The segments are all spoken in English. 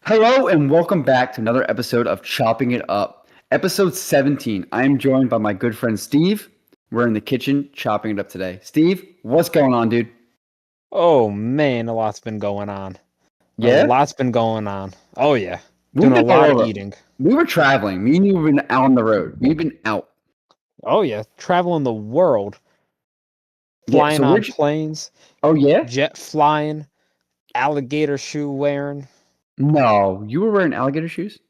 Hello and welcome back to another episode of Chopping It Up. Episode 17. I am joined by my good friend Steve. We're in the kitchen chopping it up today. Steve, what's going on, dude? Oh man, a lot's been going on. A Yeah? lot's been going on. Oh yeah, We've doing a been all lot of over. eating. We were traveling. Me and you have been out on the road. We've been out. Oh yeah, traveling the world, Yeah, flying so on where'd you... planes, Oh, yeah? jet flying, alligator shoe wearing. No, you were wearing alligator shoes?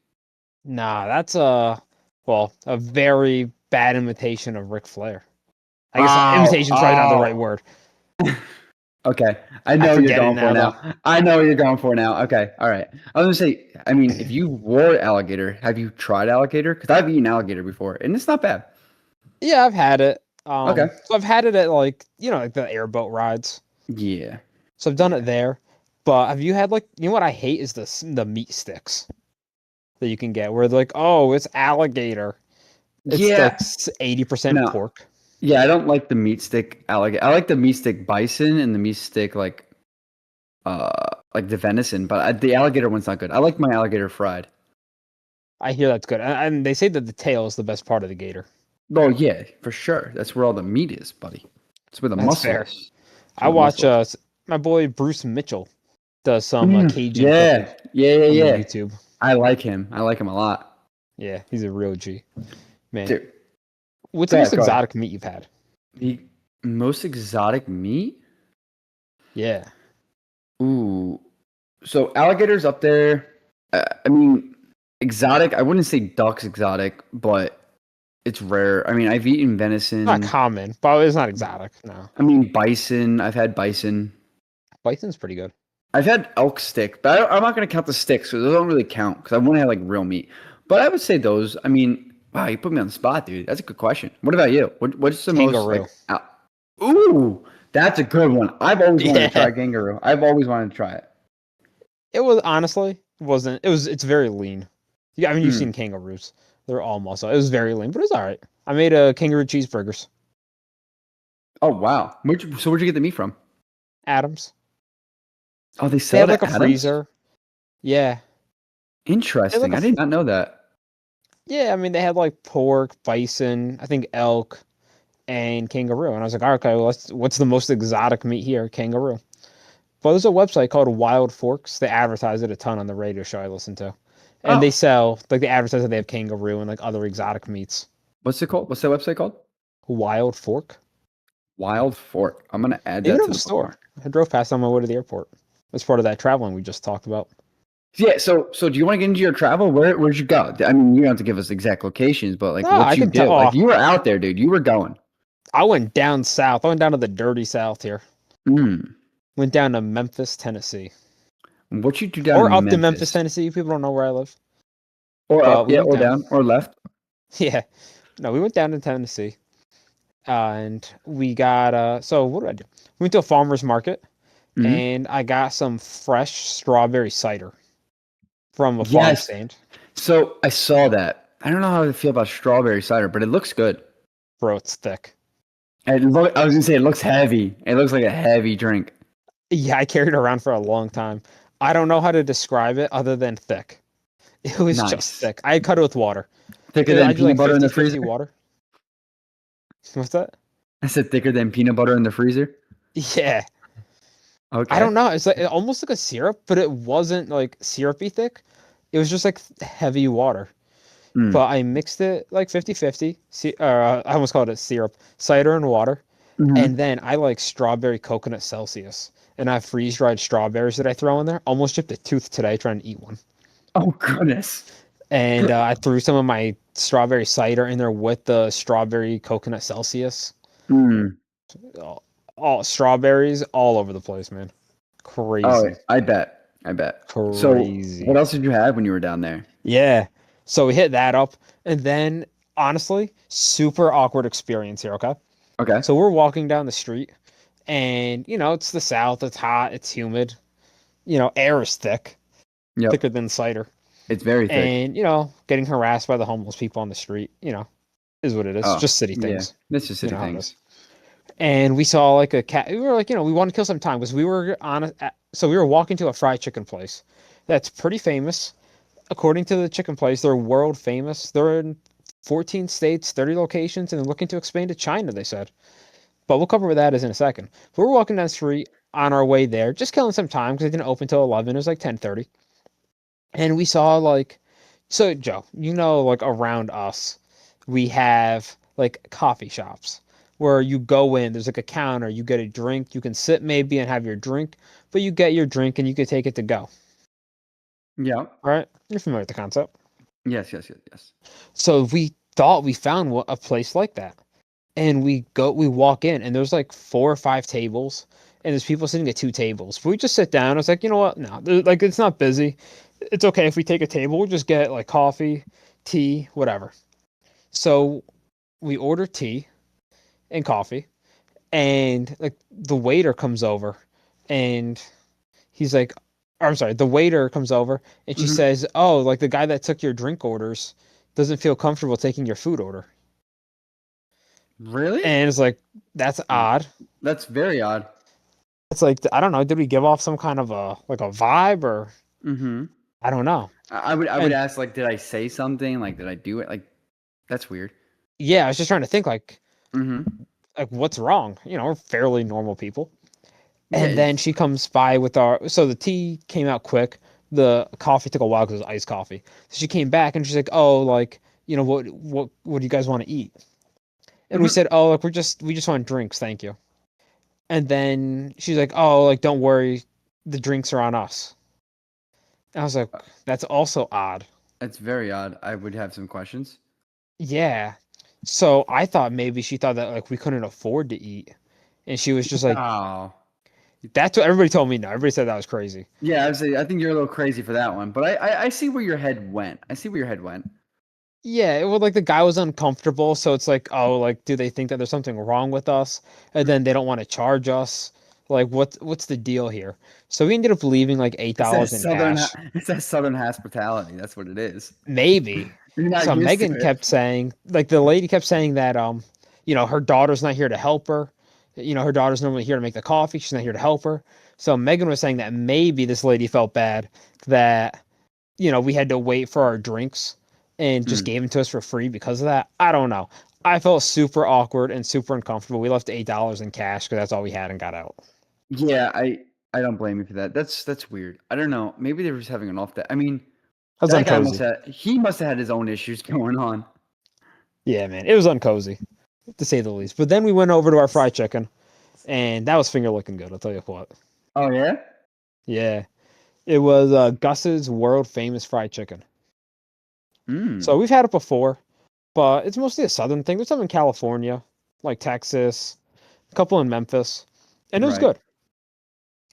Nah, that's a very bad imitation of Ric Flair. I guess Oh, imitation's probably not the right oh. word. Okay, I I know what you're forget it going for now though. now. I know what you're going for now. Okay, all right. I was gonna say, I mean, if you wore alligator, have you tried alligator? Because I've eaten alligator before, and it's not bad. Yeah, I've had it. Okay. So I've had it at like the airboat rides. Yeah. So I've done it Yeah. there. But have you had what I hate is the meat sticks that you can get where they're like, oh, it's alligator. It's Yeah. like 80% No. pork. Yeah, I don't like the meat stick alligator. I like the meat stick bison and the meat stick like the venison, but the alligator one's not good. I like my alligator fried. I hear that's good. And they say that the tail is the best part of the gator. Oh yeah, for sure. That's where all the meat is, buddy. That's where the That's muscle fair. is. That's I where the watch muscle is. my boy Bruce Mitchell does some Cajun cooking Yeah. Yeah, yeah, on the yeah. YouTube. I like him. I like him a lot. Yeah, he's a real G. Man, Dude. what's Go the most ahead, go ahead. exotic meat you've had? The most exotic meat? Yeah. Ooh. So alligators up there. I mean, exotic. I wouldn't say duck's exotic, but it's rare. I mean, I've eaten Not venison. common, but it's not exotic. No. I mean, bison. I've had bison. Bison's pretty good. I've had elk stick, but I'm not going to count the sticks, so those don't really count because I want to have like real meat. But I would say those. I mean, wow, you put me on the spot, dude. That's a good question. What about you? What's the most Kangaroo. Ooh, that's a good one. I've always wanted to Yeah. try kangaroo. I've always wanted to try it. It was honestly wasn't. It's very lean. Yeah, I mean you've Hmm. seen kangaroos. They're all muscle. It was very lean, but it was all right. I made a kangaroo cheeseburgers. Oh wow. So where'd you get the meat from? Adams. Oh, they They sell had it like at a Adams? freezer. Yeah. They had Interesting. like I did not know that. yeah. I mean they had like pork, bison, I think elk, and kangaroo. And I was like, okay, well, what's the most exotic meat here? Kangaroo. But there's a website called Wild Forks. They advertise it a ton on the radio show I listen to, and they Oh, sell like they advertise that they have kangaroo and like other exotic meats. what's it called? What's that website called? Wild Fork. Wild Fork. I'm gonna add They even that have to a the store. bookmark. I drove past on my way to the airport. As part of that traveling we just talked about. Yeah. So do you want to get into your travel? Where'd you go? I mean, you don't have to give us exact locations, but like No, what I you can tell. do? Like you were out there, dude. You were going. I went down south. I went down to the dirty south here. Hmm. Went down to Memphis, Tennessee. What you do down Or in up to Memphis, Memphis? Tennessee. People don't know where I live. Or But up? we Yeah. went Or down. down? Or left? Yeah. No, we went down to Tennessee. And we got so what did I do? We went to a farmer's market Hmm. and I got some fresh strawberry cider from a farm Yes. stand. So I saw that. I don't know how to feel about strawberry cider, but it looks good. Bro, it's thick. And I was gonna say it looks heavy. It looks like a heavy drink. Yeah, I carried it around for a long time. I don't know how to describe it other than thick. It was just Nice. thick. I cut it with water. Thicker than I do peanut like butter in the 50-50 freezer? water. What's that? I said thicker than peanut butter in the freezer. Yeah. I Okay. don't know. It's like almost like a syrup, but it wasn't like syrupy thick. It was just like heavy water. Mm. But I mixed it like 50-50. I almost called it syrup, cider and water. Hmm. And then I like strawberry coconut Celsius. And I have freeze dried strawberries that I throw in there. Almost chipped a tooth today trying to eat one. Oh goodness. And I threw some of my strawberry cider in there with the strawberry coconut Celsius. Mm. All strawberries all over the place, man. Oh, Crazy. I bet. I bet. So, what Crazy. else did you have when you were down there? Yeah. So we hit that up. And then, honestly, super awkward experience here, okay? Okay. So we're walking down the street, and, it's the South. It's hot. It's humid. Air is thick, Yep. thicker than cider. It's very thick. And, getting harassed by the homeless people on the street, is what it is. Oh, Just city yeah. things. That's just You city know how it is. things. And we saw like a cat. We were like, we want to kill some time because we were so we were walking to a fried chicken place. that's pretty famous. According to the chicken place, they're world famous. They're in 14 states, 30 locations, and they're looking to expand to China, they said. But we'll cover what that is in a second. We were walking down the street on our way there, just killing some time because it didn't open till 11. It was like 10:30. And we saw like, so Joe, like around us, we have like coffee shops where you go in, there's like a counter, you get a drink, you can sit maybe and have your drink, but you get your drink and you can take it to go. Yeah. Right? You're familiar with the concept. Yes, yes, yes, yes. So we thought we found a place like that. And we walk in and there's like 4 or 5 tables and there's people sitting at 2 tables. But we just sit down. I was like, you know what? No, like it's not busy. It's okay if we take a table. We'll just get like coffee, tea, whatever. So we order tea and coffee and like the waiter comes over and he's like, I'm sorry, the waiter comes over and she Hmm. says, "Oh, like the guy that took your drink orders doesn't feel comfortable taking your food order." Really? And it's like, that's odd. That's very odd. It's like, I don't know, did we give off some kind of a vibe or Hmm. I don't know. I would And ask, like, did I say something? Like, did I do it? Like, that's weird. yeah, I was just trying to think Hmm. like what's wrong? We're fairly normal people. Yeah. And then she comes by with so the tea came out quick. The coffee took a while because it was iced coffee. So she came back and she's like, "Oh, like, what do you guys want to eat?" And we Mhm. said, "Oh, like we just want drinks, thank you." And then she's like, "Oh, like don't worry, the drinks are on us." And I was like, "That's also odd." That's very odd. I would have some questions. Yeah. So I thought maybe she thought that like we couldn't afford to eat. And she was just like, Oh. that's what everybody told me. No, everybody said that was crazy. Yeah, I think you're a little crazy for that one, but I see where your head went. I see where your head went. Yeah, it was like the guy was uncomfortable. So it's like, oh, like, do they think that there's something wrong with us? And then they don't want to charge us. Like, what's the deal here? So we ended up leaving like eight It's that dollars in southern, cash. it's that southern hospitality. That's what it is. Maybe. You're not So used to Megan it. kept saying, like the lady kept saying that her daughter's not here to help her. Her daughter's normally here to make the coffee. She's not here to help her. So Megan was saying that maybe this lady felt bad that, we had to wait for our drinks and just Hmm. gave them to us for free because of that. I don't know. I felt super awkward and super uncomfortable. We left $8 in cash because that's all we had and got out. Yeah, I don't blame you for that. That's weird. I don't know. Maybe they were just having an off day. I mean, It was that guy uncozy. must have had his own issues going on. Yeah, man. It was uncozy, to say the least. But then we went over to our fried chicken, and that was finger looking good. I'll tell you what. Oh yeah? Yeah. It was Gus's world famous fried chicken. Mm. So we've had it before, but it's mostly a southern thing. There's some in California, like Texas, a couple in Memphis, and it was Right.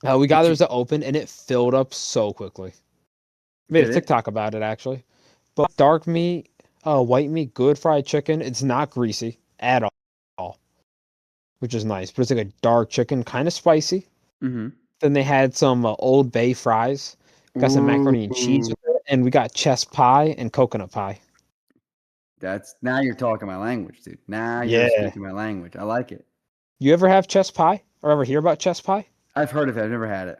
good. We got Did theirs you to open, and it filled up so quickly. Made a did it? TikTok about it actually. But dark meat, white meat, good fried chicken. It's not greasy at all, which is nice. But it's like a dark chicken, kind of spicy. Mm-hmm. Then they had some Old Bay fries. Got some macaroni and cheese Ooh. with it, and we got chess pie and coconut pie. That's now you're talking my language, dude. Now you're Yeah. speaking my language. I like it. You ever have chess pie or ever hear about chess pie? I've heard of it. I've never had it.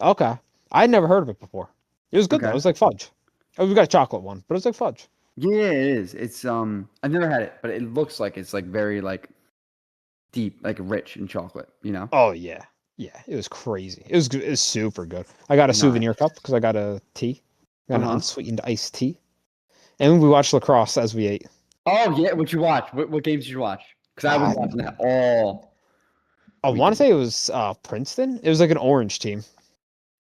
Okay. I'd never heard of it before. It was good though. It Okay. was like fudge. Oh, we got a chocolate one, but it was like fudge. Yeah, it is. It's I've never had it, but it looks like it's like very like deep, like rich in chocolate, you know? Oh yeah. Yeah, it was crazy. It was good. It was super good. I got a Nice. souvenir cup because I got a tea. Got an Uh-huh. unsweetened iced tea. And we watched lacrosse as we ate. Oh yeah, what you watch? What games did you watch? Because I was I, watching that all I want to weekend. say it was Princeton. It was like an orange team.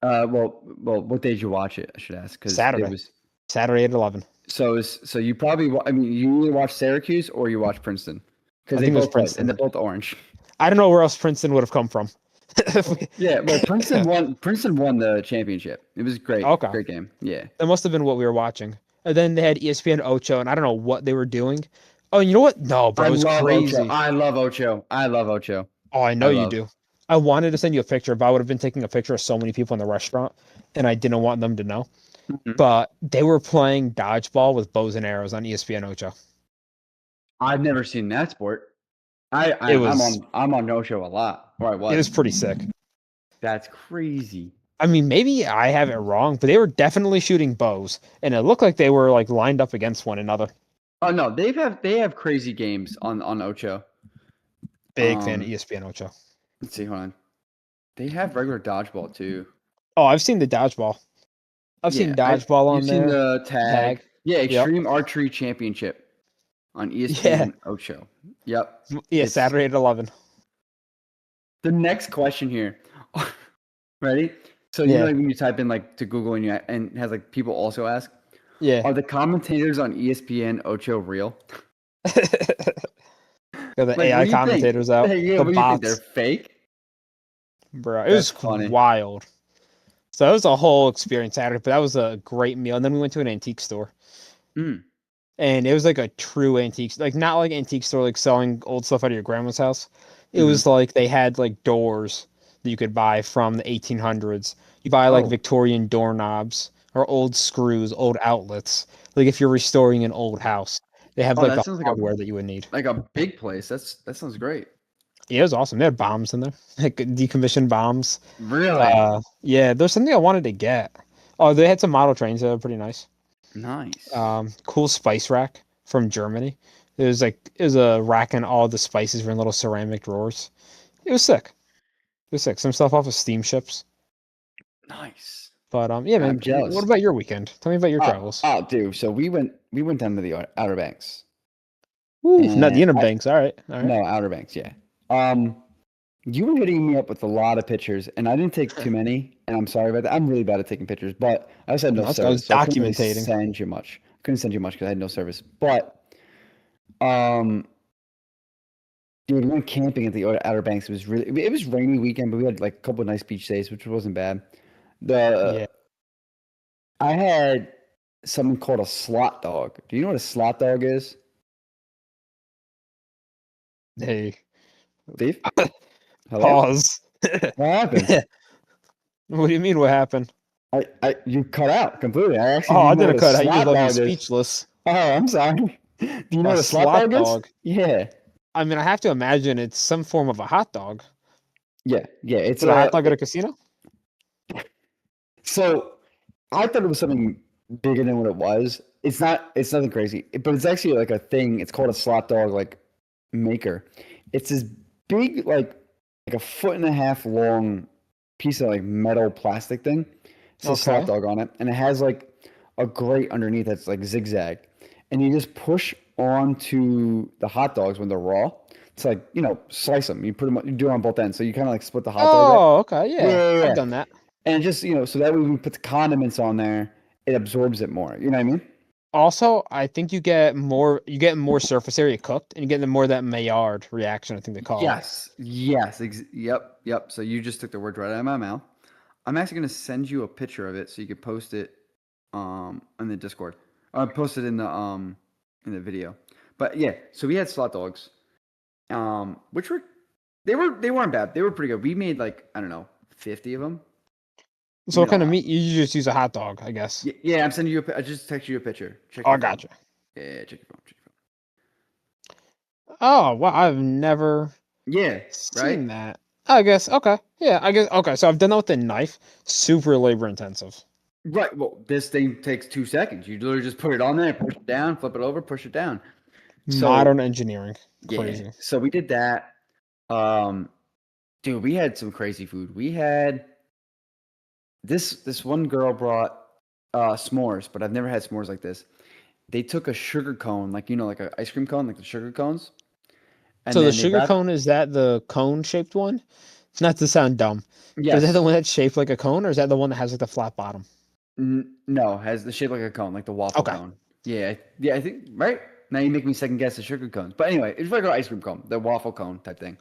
Well, what day did you watch it? I should ask because it Saturday. was Saturday at 11. so you probably I mean you either watch Syracuse or you watch Princeton because I they think it was both played and Princeton. they're both orange. I don't know where else Princeton would have come from. Yeah, well, Princeton won. Princeton won the championship. It was great, Okay. great game. Yeah, That must have been what we were watching. And then they had ESPN Ocho, and I don't know what they were doing. Oh, you know what? No, I bro, it's love Ocho. crazy. I love Ocho. I love Ocho. Oh, I I know you love. do. I wanted to send you a picture, but I would have been taking a picture of so many people in the restaurant, and I didn't want them to know. Mhm. But they were playing dodgeball with bows and arrows on ESPN Ocho. I've never seen that sport. I, I It I'm was on I'm on Ocho a lot, or I it was was. pretty sick. That's crazy. I mean, maybe I have it wrong, but they were definitely shooting bows, and it looked like they were like lined up against one another. Oh no, they have crazy games on Ocho. Big fan of ESPN Ocho. Let's see, hold on. They have regular dodgeball too. Oh, I've seen the dodgeball. I've seen Yeah, dodgeball on you've seen there. the tag. Tag. Yeah, Yep. Extreme Archery Championship on Yeah. ESPN Ocho. Yep. Yeah. It's Saturday at 11. the next question here. Ready? So you know, Yeah. like when you type in like to Google and it has like people also ask, Yeah. are the commentators on ESPN Ocho real? Got the Like, what AI do you think? commentators out. Hey, yeah, The what do you think? They're bots. fake? Bro, it That's was funny. wild. So that was a whole experience Saturday, but that was a great meal. And then we went to an antique store. Mm. And it was like a true antique, like not like antique store, like selling old stuff out of your grandma's house. It Hmm. was like they had like doors that you could buy from the 1800s. You buy like Oh, Victorian doorknobs or old screws, old outlets. Like if you're restoring an old house, they have oh, like that the sounds hardware that you would need. like a big place. That sounds great. Yeah, it was awesome. They had bombs in there, like decommissioned bombs. Really Yeah, there's something I wanted to get. Oh, they had some model trains that were pretty nice. nice. Cool spice rack from Germany. It was a rack and all the spices were in little ceramic drawers. It was sick. It was sick. Some stuff off of steamships. Nice. But yeah, I'm man. What jealous. about your weekend? Tell me about your Oh, travels. oh, dude. So we went down to the Outer Banks, Woo, not the and Unum I Banks. All right, all right. no Outer Banks, yeah. Um, you were hitting me up with a lot of pictures, and I didn't take too many, and I'm sorry about that. I'm really bad at taking pictures, but I just had no I was service, so I couldn't really documentating. send you much. Couldn't send you much because I had no service. But um, dude, we went camping at the Outer Banks. It was rainy weekend, but we had like a couple of nice beach days, which wasn't bad. The Yeah. I had something called a slot dog. Do you know what a slot dog is, Hey, Steve? Hello? pause. What happened? What do you mean? What happened? You cut out completely. I actually Oh, didn't I know what didn't a cut. You just slot left me dog is. speechless. Oh, I'm sorry. Do you know A what a slot slot dog is? dog. Yeah. I mean, I have to imagine it's some form of a hot dog. Yeah. Yeah. It's Is it a hot dog at a casino? so I thought it was something bigger than what it was. It's not. It's nothing crazy, but it's actually like a thing. It's called a slot dog like maker. It's this big like a foot and a half long piece of like metal plastic thing. It says slot Okay. dog on it, and it has like a grate underneath that's like zigzag, and you just push onto the hot dogs when they're raw. It's like slice them. You put them. You do it on both ends, so you kind of like split the hot dog up. Oh, okay. Yeah, Yeah, yeah, I've yeah. done that. And just so that way when we put the condiments on there, it absorbs it more. You know what I mean? Also, I think you get more surface area cooked, and you get the more that Maillard reaction. I think they call it. Yes. Yes. Yep. Yep. So you just took the words right out of my mouth. I'm actually gonna send you a picture of it so you could post it in the Discord. Post it in the video. But yeah, so we had slot dogs. Which they weren't bad. They were pretty good. We made like, I don't know, 50 of them. We So, made what a kind of lot. meat? You just use a hot dog, I guess. Yeah, I'm sending you I just texted you a picture. Check Oh, I your phone. gotcha. Yeah, check your phone. Check your Oh, wow. I've never phone. Yeah, right? seen that. I guess. Okay. Yeah, I guess. Okay. So I've done that with the knife. Super labor intensive. Right. Well, this thing takes 2 seconds. You literally just put it on there, push it down, flip it over, push it down. So Modern engineering. yeah. Crazy. So we did that. Um, dude, we had some crazy food. We had this one girl brought s'mores, but I've never had s'mores like this. They took a sugar cone, like like an ice cream cone, like the sugar cones, and So the then they sugar wrapped. cone, is that the cone shaped one? It's not to sound dumb, but is that the Yes. one that's shaped like a cone, or is that the one that has like the flat bottom? No, has the shape like a cone, like the waffle Okay. cone. Yeah, yeah, I think right. Now you make me second guess the sugar cones. But anyway, it's regular ice cream cone, the waffle cone type thing.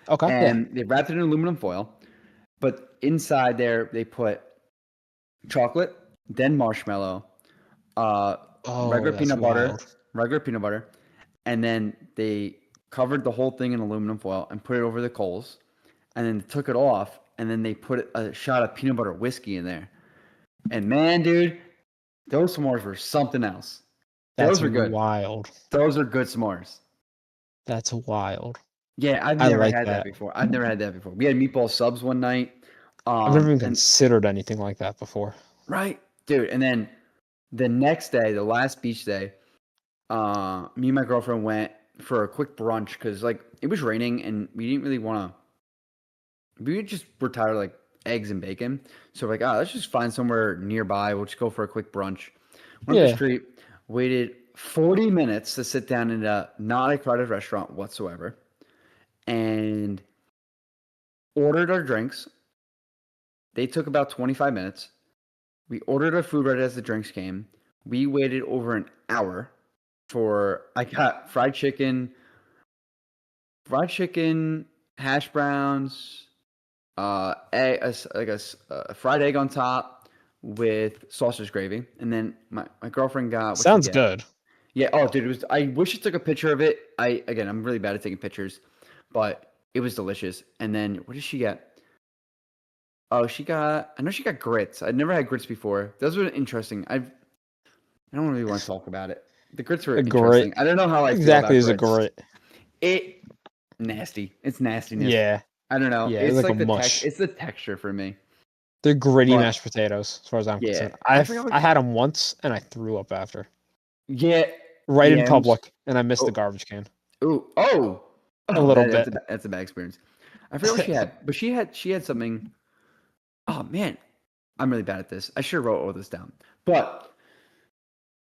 Okay. Yeah. And they wrapped it in aluminum foil, but inside there they put chocolate, then marshmallow, uh, Oh, that's wild. regular peanut butter, and then they covered the whole thing in aluminum foil and put it over the coals, and then took it off, and then they put a shot of peanut butter whiskey in there. And man, dude, those s'mores were something else. That's Those were good. wild. Those are good s'mores. That's wild. Yeah, I've I never like had that that. before. I've never had that before. We had meatball subs one night. I've never even And considered anything like that before. right, dude. And then the next day, the last beach day, me and my girlfriend went for a quick brunch because like it was raining and we didn't really want to. We just were tired of like eggs and bacon, so we're like, let's just find somewhere nearby. We'll just go for a quick brunch. Went up the Yeah. street, waited 40 minutes to sit down in a not a crowded restaurant whatsoever, and ordered our drinks. They took about 25 minutes. We ordered our food right as the drinks came. We waited over an hour for. I got fried chicken, hash browns, a fried egg on top with sausage gravy, and then my girlfriend got what she Sounds get. good. Yeah. Oh, dude, it was. I wish I took a picture of it. I'm really bad at taking pictures, but it was delicious. And then what did she get? Oh, I know she got grits. I'd never had grits before. Those were interesting. I don't really want to talk about it. The grits were A grit. interesting. I don't know how I feel Exactly about as a grits. grit. It nasty. It's nastiness. Yeah. I don't know. Yeah, it's It's like a like mush. it's the texture for me. They're gritty But mashed potatoes, as far as I'm yeah, concerned. I forgot what. I had them once and I threw up after, Yeah, right in yams. public, and I missed the Oh, garbage can oh. a little That's bit. that's a bad experience. I forgot what she had, but she had something. Oh man, I'm really bad at this. I should have wrote all this down. But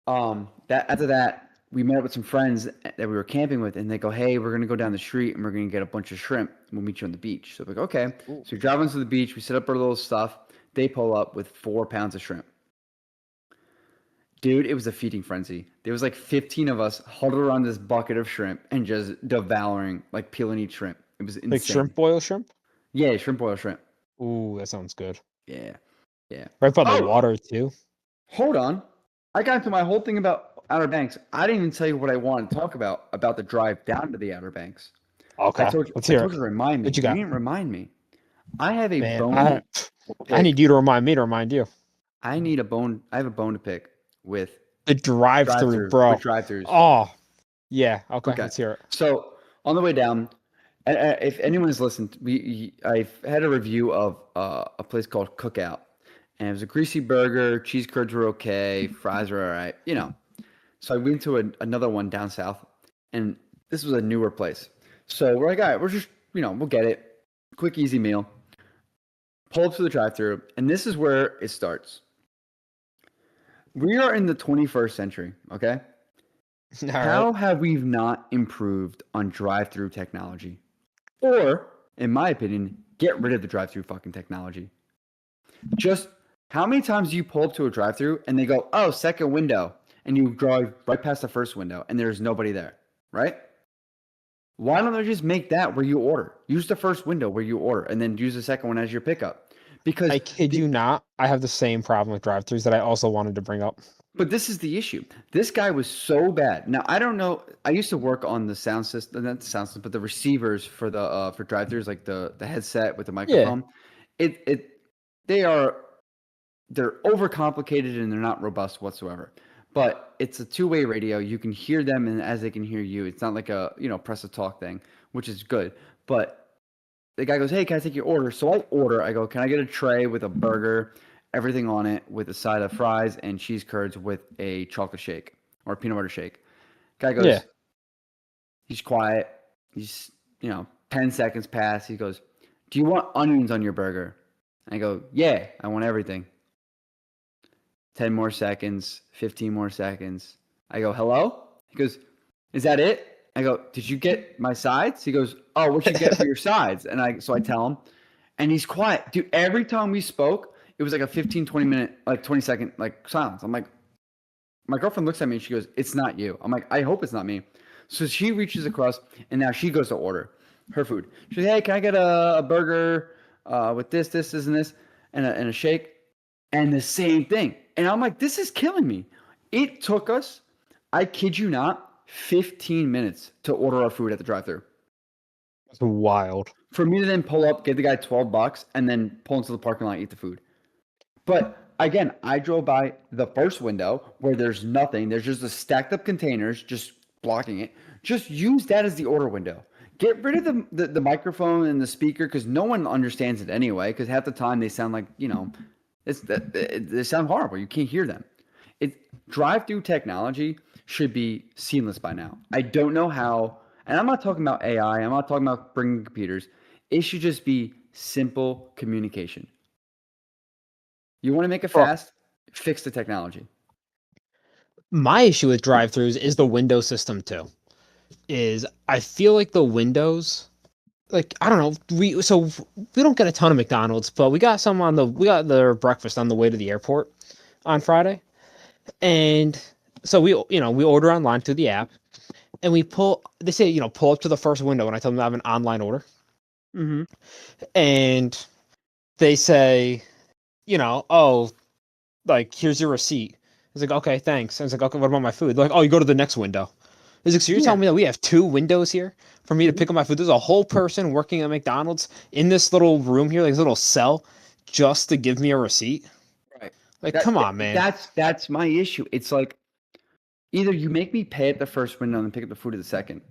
that after that, we met up with some friends that we were camping with, and they go, "Hey, we're gonna go down the street and we're gonna get a bunch of shrimp. We'll meet you on the beach." So we're like, "Okay." Ooh. So we drive onto the beach. We set up our little stuff. They pull up with 4 pounds of shrimp. Dude, it was a feeding frenzy. There was like 15 of us huddled around this bucket of shrimp and just devouring, like peeling each shrimp. It was Like insane. shrimp boil shrimp. Yeah, shrimp boil shrimp. Ooh, that sounds good. Yeah, yeah. Right by the Oh, water too. hold on. I got into my whole thing about Outer Banks. I didn't even tell you what I wanted to talk about the drive down to the Outer Banks. Okay, let's I hear told it. you to remind me. What you You got, didn't remind me. I have a man? bone to I need pick. you to remind me to remind you. I need a bone. I have a bone to pick with The drive-through, with bro. drive-throughs. Oh, yeah. Okay, Okay. let's hear it. So on the way down, if anyone has listened, I've had a review of a place called Cookout, and it was a greasy burger. Cheese curds were okay. Fries were all right. So I went to another one down south, and this was a newer place. So we're like, all right, we're just we'll get it, quick easy meal. Pull up to the drive-through, and this is where it starts. We are in the 21st century, okay? All How right. have we not improved on drive-through technology? Or, in my opinion, get rid of the drive-through fucking technology. Just how many times do you pull up to a drive-through and they go, "Oh, second window," and you drive right past the first window and there's nobody there, right? Why don't they just make that where you order? Use the first window where you order and then use the second one as your pickup. Because I kid you not. I have the same problem with drive-throughs that I also wanted to bring up. But this is the issue. This guy was so bad. Now I don't know. I used to work on the sound system, not the sound system, but the receivers for the for drive-throughs, like the headset with the Yeah. microphone. It they are they're overcomplicated and they're not robust whatsoever. But it's a two-way radio. You can hear them and as they can hear you. It's not like a press a talk thing, which is good. But the guy goes, "Hey, can I take your order?" So I order. I go, "Can I get a tray with a burger, everything on it, with a side of fries and cheese curds with a chocolate shake or a peanut butter shake?" Guy Yeah. goes, he's quiet. He's 10 seconds pass. He goes, "Do you want onions on your burger?" I go, "Yeah, I want everything." 10 more seconds, 15 more seconds. I go, "Hello?" He goes, "Is that it?" I go, "Did you get my sides?" He goes, "Oh, what'd you get for your sides?" And I tell him, and he's quiet. Dude, every time we spoke, it was like a 15, 20 minute, like 20-second, like silence. I'm like, my girlfriend looks at me and she goes, "It's not you." I'm like, "I hope it's not me." So she reaches across and now she goes to order her food. She's like, "Hey, can I get a burger with this, and this, and a shake?" And the same thing. And I'm like, this is killing me. It took us, I kid you not, 15 minutes to order our food at the drive-thru. It's wild. For me to then pull up, give the guy $12, and then pull into the parking lot and eat the food. But again, I drove by the first window where there's nothing. There's just a stacked up containers just blocking it. Just use that as the order window. Get rid of the microphone and the speaker because no one understands it anyway. Because half the time they sound like they sound horrible. You can't hear them. Drive-through technology should be seamless by now. I don't know how, and I'm not talking about AI. I'm not talking about bringing computers. It should just be simple communication. You want to make it Bro, fast? Fix the technology. my issue with drive-throughs is the window system too. Is I feel like the windows, like I don't know, we don't get a ton of McDonald's, but we got their breakfast on the way to the airport on Friday, and so we order online through the app, and they say pull up to the first window, and I tell them I have an online order, Mm-hmm. and they say, oh, like here's your receipt. It's like, okay, thanks. And it's like, okay, what about my food? They're like, oh, you go to the next window. It's like, so you're Yeah. telling me that we have two windows here for me to pick up my food? There's a whole person working at McDonald's in this little room here, like this little cell, just to give me a receipt. Right. Like, come on, man. That's my issue. It's like either you make me pay at the first window and pick up the food at the second.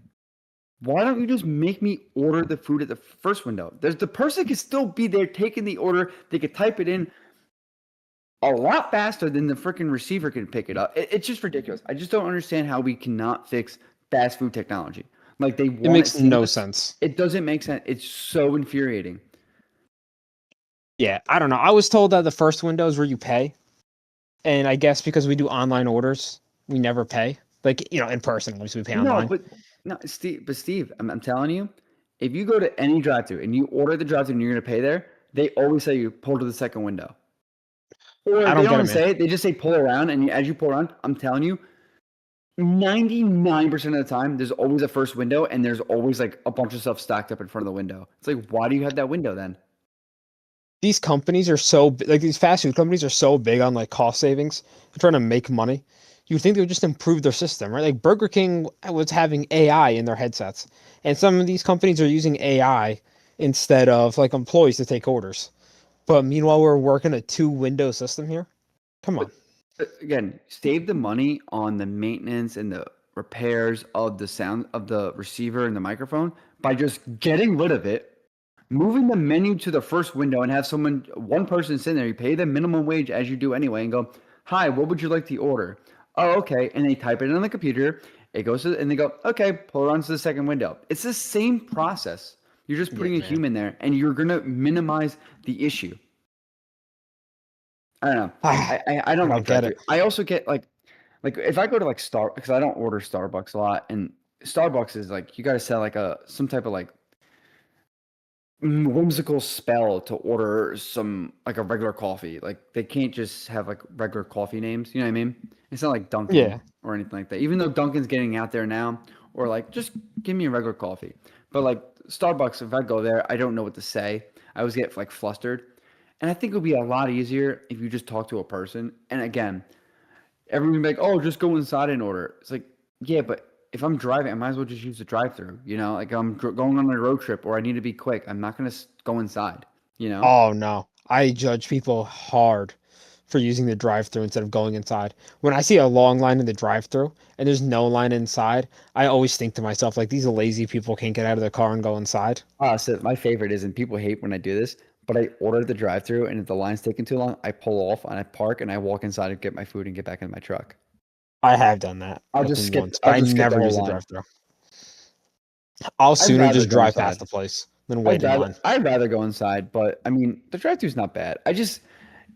Why don't you just make me order the food at the first window? There's the person can still be there taking the order. They could type it in a lot faster than the freaking receiver can pick it up. It's just ridiculous. I just don't understand how we cannot fix fast food technology. Like they It want it makes no seamless. sense. It doesn't make sense. It's so infuriating. Yeah, I don't know. I was told that the first window is where you pay, and I guess because we do online orders, we never pay. Like in person, obviously we pay No, online. but no, Steve, I'm telling you, if you go to any drive-thru and you order the drive-thru and you're gonna pay there, they always say you pull to the second window. Or I if they don't don't get it, even man. say it, they just say pull around, and as you pull around, I'm telling you, 99% of the time, there's always a first window, and there's always like a bunch of stuff stacked up in front of the window. It's like, why do you have that window then? These companies are like these fast food companies are so big on like cost savings and trying to make money. You'd think they would just improve their system, right? Like Burger King was having AI in their headsets, and some of these companies are using AI instead of like employees to take orders. But meanwhile, we're working a two-window system here. Come on. Again, save the money on the maintenance and the repairs of the sound of the receiver and the microphone by just getting rid of it, moving the menu to the first window, and have one person sitting there. You pay them minimum wage as you do anyway, and go, "Hi, what would you like to order?" Oh, okay, and they type it in on the computer. It goes to, and they go, "Okay, pull it onto the second window." It's the same process. You're just Yeah, putting a man. human there, and you're gonna minimize the issue. I don't know. I don't I like don't get drive-through. it. I also get like if I go to like because I don't order Starbucks a lot, and Starbucks is like you got to set like some type of like whimsical spell to order some like a regular coffee. Like they can't just have like regular coffee names. You know what I mean? It's not like Dunkin' Yeah. or anything like that. Even though Dunkin's getting out there now, or like just give me a regular coffee. But like Starbucks, if I go there, I don't know what to say. I always get like flustered. And I think it would be a lot easier if you just talk to a person. And again, everyone would be like, "Oh, just go inside and order." It's like, yeah, but if I'm driving, I might as well just use the drive-through. Like I'm going on a road trip or I need to be quick. I'm not gonna go inside. You know? Oh no. I judge people hard for using the drive-through instead of going inside. When I see a long line in the drive-through and there's no line inside, I always think to myself like these lazy people can't get out of their car and go inside. So my favorite is, and people hate when I do this, but I order the drive-through, and if the line's taking too long, I pull off and I park and I walk inside and get my food and get back in my truck. I have done that I'll with just me skip. once, but I'll I just skip the never whole use the line. drive-through. I'll I'd sooner rather just go drive past inside. the place than wait in line. I'd rather go inside, but I mean, the drive-thru's not bad.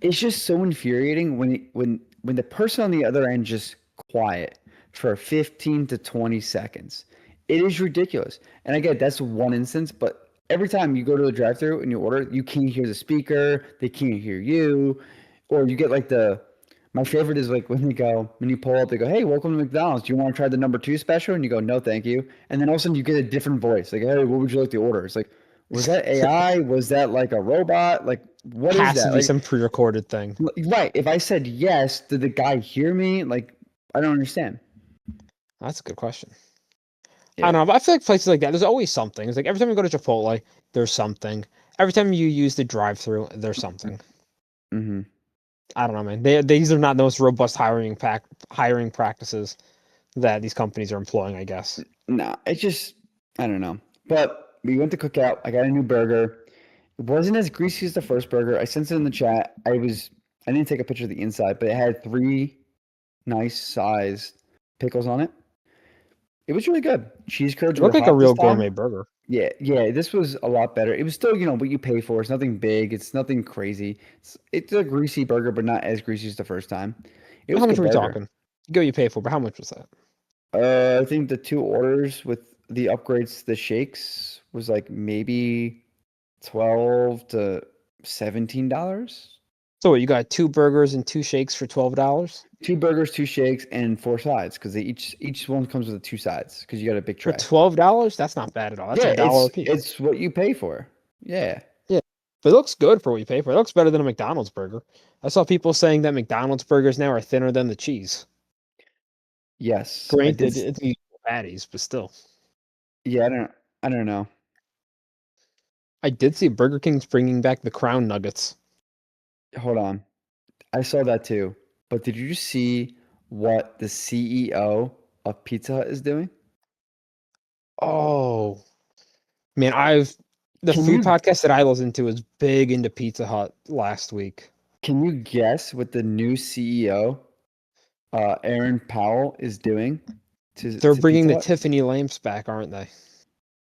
It's just so infuriating when the person on the other end just quiet for 15 to 20 seconds. It is ridiculous. And I get that's one instance, but every time you go to the drive-thru and you order, you can't hear the speaker, they can't hear you, or you get like my favorite is like when you pull up, they go, "Hey, welcome to McDonald's. Do you want to try the number two special?" And you go, "No, thank you." And then all of a sudden you get a different voice, like, "Hey, what would you like to order?" It's like, was that AI? Was that like a robot? Like, what is Has to that? be Like, some pre-recorded thing. right. If I said yes, did the guy hear me? Like, I don't understand. That's a good question. I Yeah. don't know, but I feel like places like that, there's always something. It's like every time you go to Chipotle, there's something. Every time you use the drive-through, there's something. Mm-hmm. I don't know, man. These are not the most robust hiring practices that these companies are employing, I guess. No, it's just I don't know. But we went to Cookout. I got a new burger. It wasn't as greasy as the first burger. I sent it in the chat. I didn't take a picture of the inside, but it had 3 nice sized pickles on it. It was really good. Cheese curds It were looked like a hot this real time. gourmet burger. Yeah, yeah, this was a lot better. It was still, what you pay for. It's nothing big. It's nothing crazy. It's a greasy burger, but not as greasy as the first time. It was How a much good are we burger. talking? You go, you pay for, but how much was that? I think the 2 orders with the upgrades to the shakes was like maybe 12 to $17. So what, you got 2 burgers and 2 shakes for $12? 2 burgers, 2 shakes, and 4 sides because each one comes with 2 sides because you got a big For tray. $12? That's not bad at all. That's a Yeah, dollar a piece. it's what you pay for. Yeah. Yeah. But it looks good for what you pay for. It looks better than a McDonald's burger. I saw people saying that McDonald's burgers now are thinner than the cheese. Yes, I did. Granted, it's equal patties, but still. Yeah, I don't know. I did see Burger King's bringing back the Crown Nuggets. Hold on. I saw that too. But did you see what the CEO of Pizza Hut is doing? Oh, man, the Can food you podcast that I listened to was big into Pizza Hut last week. can you guess what the new CEO, Aaron Powell, is doing They're to bringing Pizza the Hut? Tiffany lamps back, aren't they?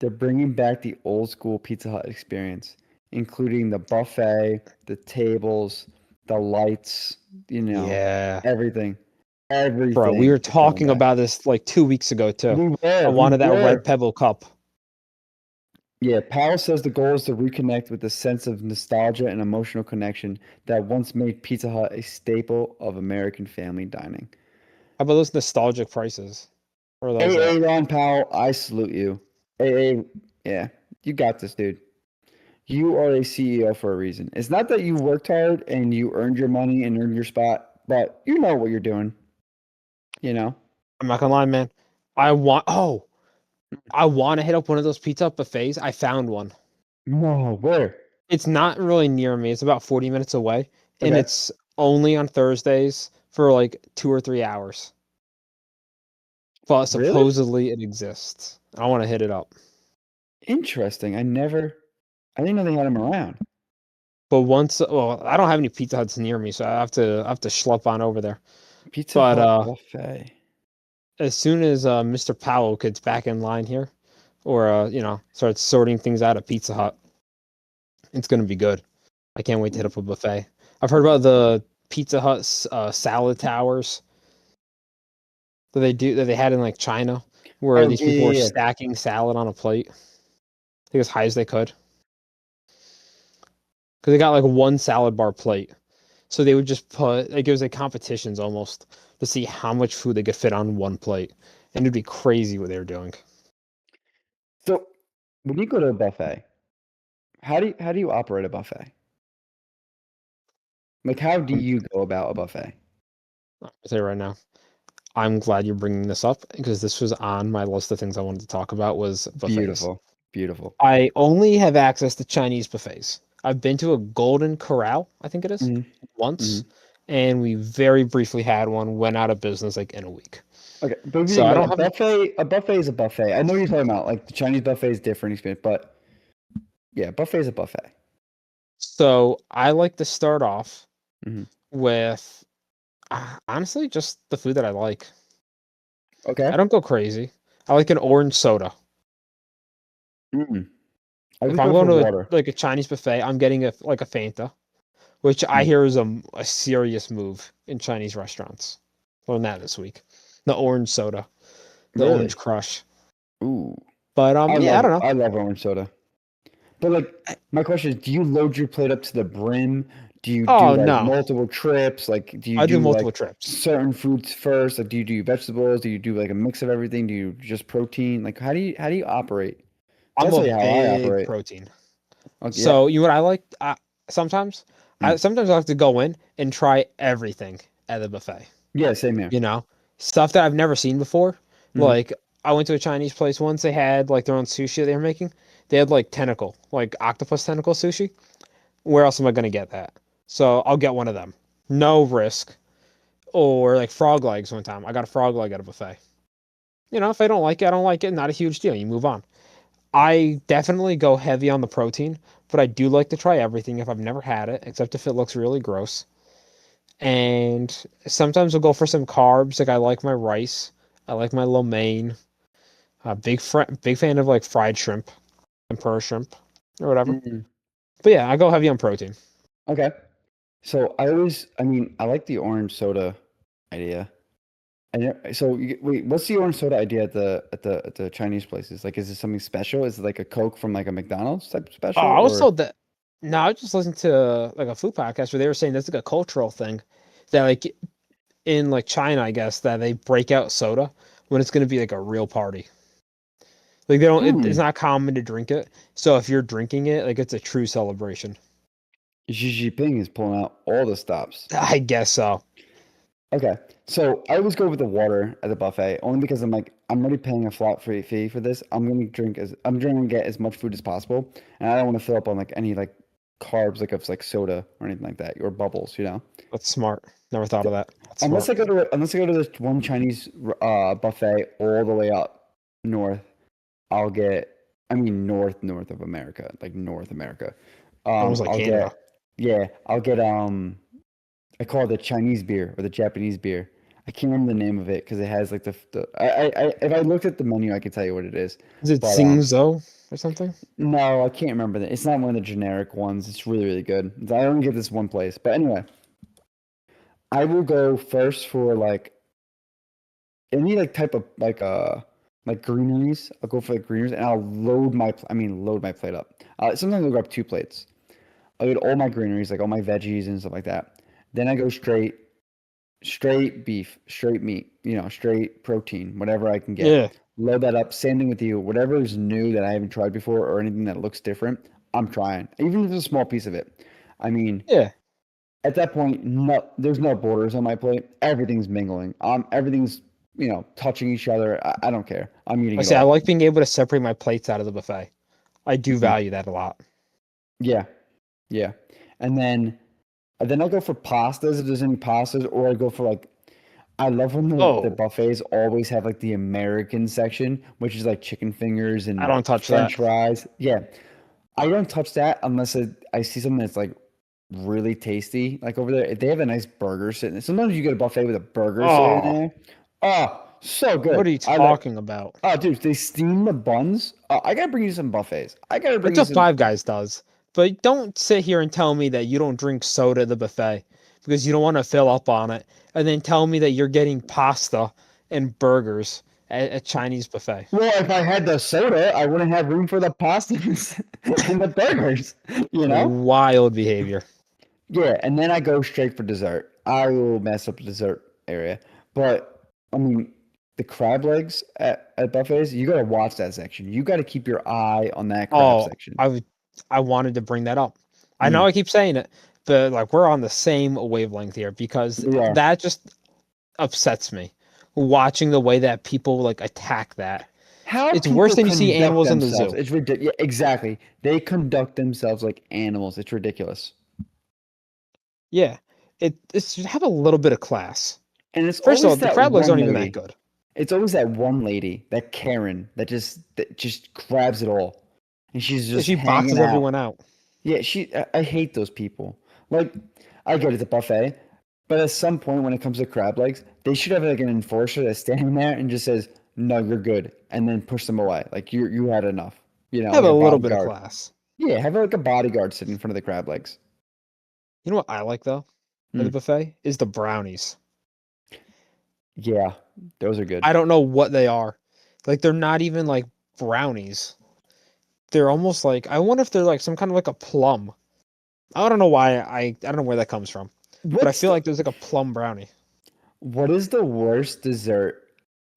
They're bringing back the old school Pizza Hut experience, including the buffet, the tables, the lights, Yeah. everything. Bro, we Everything were is coming talking back. about this like 2 weeks ago too. We I were, we wanted that red were. Pebble cup. Yeah, Powell says the goal is to reconnect with the sense of nostalgia and emotional connection that once made Pizza Hut a staple of American family dining. How about those nostalgic prices? Where are those Hey, at? Ron Powell, I salute you. Hey, yeah, you got this, dude. You are a CEO for a reason. It's not that you worked hard and you earned your money and earned your spot, but you know what you're doing, you know? I'm not gonna lie, man. I want to hit up one of those pizza Hut buffets. I found one. No, where? It's not really near me. It's about 40 minutes away, and Okay. it's only on Thursdays for like 2 or 3 hours. But Really? supposedly it exists. I want to hit it up. Interesting. I didn't know they had them around. But well, I don't have any Pizza Huts near me, so I have to schlep on over there. Pizza But Hut buffet. as soon as Mr. Powell gets back in line here, or starts sorting things out at Pizza Hut, it's gonna be good. I can't wait to hit up a buffet. I've heard about the Pizza Hut salad towers that they had in like China, where Oh, these yeah, people were yeah, yeah. stacking salad on a plate. I think as high as they could, because they got like one salad bar plate. So they would just put like it was like competitions almost to see how much food they could fit on one plate, and it'd be crazy what they were doing. So when you go to a buffet, how do you operate a buffet? Like, how do I'm you go about a buffet? I'll tell you right now. I'm glad you're bringing this up because this was on my list of things I wanted to talk about was buffets. Beautiful, beautiful. I only have access to Chinese buffets. I've been to a Golden Corral, I think it is, Hmm. once, Hmm. and we very briefly had one, went out of business like in a week. Okay, but if you So think I about don't it, have a buffet is a buffet. I know what you're talking about. Like the Chinese buffet is different experience, but yeah, buffet is a buffet. so I like to start off Hmm. with honestly just the food that I like. Okay. I don't go crazy. I like an orange soda. Mm. I If always I'm go going for to water. like a Chinese buffet, I'm getting a Fanta, which I Mm. hear is a serious move in Chinese restaurants. Learned that this week. The orange soda, the orange Really? crush. Ooh, But yeah, I don't know. I love orange soda. But like, my question is, do you load your plate up to the brim? Do you do Oh like no, multiple trips? Like, do you I do do multiple like trips. certain foods first? Like, do you do vegetables? Do you do like a mix of everything? Do you just protein? Like, how do you operate? 'Cause I'm I'll a tell you how I big operate. protein. Oh, yeah. So you know what I like? Sometimes, Mm. sometimes I have to go in and try everything at the buffet. Yeah, same here. You know, stuff that I've never seen before. Hmm. Like I went to a Chinese place once. They had like their own sushi they were making. They had like octopus tentacle sushi. Where else am I gonna get that? So I'll get one of them. No risk. Or like frog legs one time. I got a frog leg at a buffet. If I don't like it, I don't like it. Not a huge deal. You move on. I definitely go heavy on the protein, but I do like to try everything if I've never had it, except if it looks really gross. And sometimes I'll go for some carbs. Like I like my rice. I like my lo mein. Big fan of like fried shrimp, tempura shrimp, or whatever. Mm, But yeah, I go heavy on protein. okay. So I mean, I like the orange soda idea. And so, wait, what's the orange soda idea at the Chinese places? Like, is it something special? Is it like a Coke from like a McDonald's type Oh, special, I was or told that. No, I just listened to like a food podcast where they were saying that's like a cultural thing that like in like China, I guess that they break out soda when it's going to be like a real party. Like they don't. It's hmm, not common to drink it. So if you're drinking it, like it's a true celebration. Xi Jinping is pulling out all the stops? I guess so. Okay, so I always go with the water at the buffet only because I'm like I'm already paying a flat free fee for this. I'm going to get as much food as possible, and I don't want to fill up on like any like carbs like of like soda or anything like that or bubbles, you know. That's smart. Never thought of that. That's Unless smart. I go to this one Chinese buffet all the way up north, I'll get I mean north of America, like North America. Almost like I'll Canada. get yeah, I'll get I call it the Chinese beer or the Japanese beer. I can't remember the name of it because it has like I if I looked at the menu I could tell you what it is. Is it But Singzo or something? no, I can't remember that. It's not one of the generic ones. It's really, really good. I only get this one place. But anyway, I will go first for like any like type of like greeneries. I'll go for like greeneries and I'll load my plate up. Sometimes I'll grab two plates. I'll get all my greeneries, like all my veggies and stuff like that. Then I go straight beef, straight meat, you know, straight protein, whatever I can Yeah. get. Load that up. Same thing with you. Whatever is new that I haven't tried before or anything that looks different, I'm trying. Even if it's a small piece of it. I mean, Yeah. at that point, there's no borders on my plate. Everything's mingling. Everything's touching each other. I don't care. I'm eating I it say I all. like being able to separate my plates out of the buffet. I do Mhm. value that a lot. Yeah, yeah. And then I'll go for pastas if there's any pastas, or I go for like I love when the Oh, buffets always have like the American section, which is like chicken fingers I and don't touch that. French fries. Yeah, I don't touch that unless I see something that's like really tasty. Like over there, if they have a nice burger sitting, sometimes you get a buffet with a burger sitting Oh, there. Oh, so what good. are you I like. talking about? Oh, dude, they steam the buns. I gotta bring you some buffets. I gotta bring That's you what some. Five Guys does. But don't sit here and tell me that you don't drink soda at the buffet because you don't want to fill up on it, and then tell me that you're getting pasta and burgers at a Chinese buffet. Well, if I had the soda, I wouldn't have room for the pastas and the burgers. You know? Wild behavior. Yeah, and then I go straight for dessert. I will mess up the dessert area. But I mean, the crab legs at buffets, you gotta watch that section. You gotta keep your eye on that crab Oh, section. I wanted to bring that up. I know Mm, I keep saying it, but like we're on the same wavelength here because we are. that just upsets me. Watching the way that people like attack that. How It's worse people than you see conduct animals in the themselves. zoo. It's ridiculous. Yeah, exactly. They conduct themselves like animals. It's ridiculous. Yeah. It should have a little bit of class. And it's First of all, always the that crab legs one aren't even that lady. good. It's always that one lady, that Karen, that just grabs it all, and she's Yeah, just she hanging boxes out. everyone out. Yeah, I hate those people. Like, I get it's a buffet, but at some point when it comes to crab legs, they should have like an enforcer that's standing there and just says, "No, you're good," and then push them away. Like you had enough. You know, Have like a a little bit of bodyguard. class. Yeah, have like a bodyguard sitting in front of the crab legs. You know what I like though at the Hmm. buffet is the brownies. Yeah, those are good. I don't know what they are. Like they're not even like brownies. They're almost like I wonder if they're like some kind of like a plum. I don't know why I don't know where that comes from, but I What's feel the like there's like a plum brownie. what is the worst dessert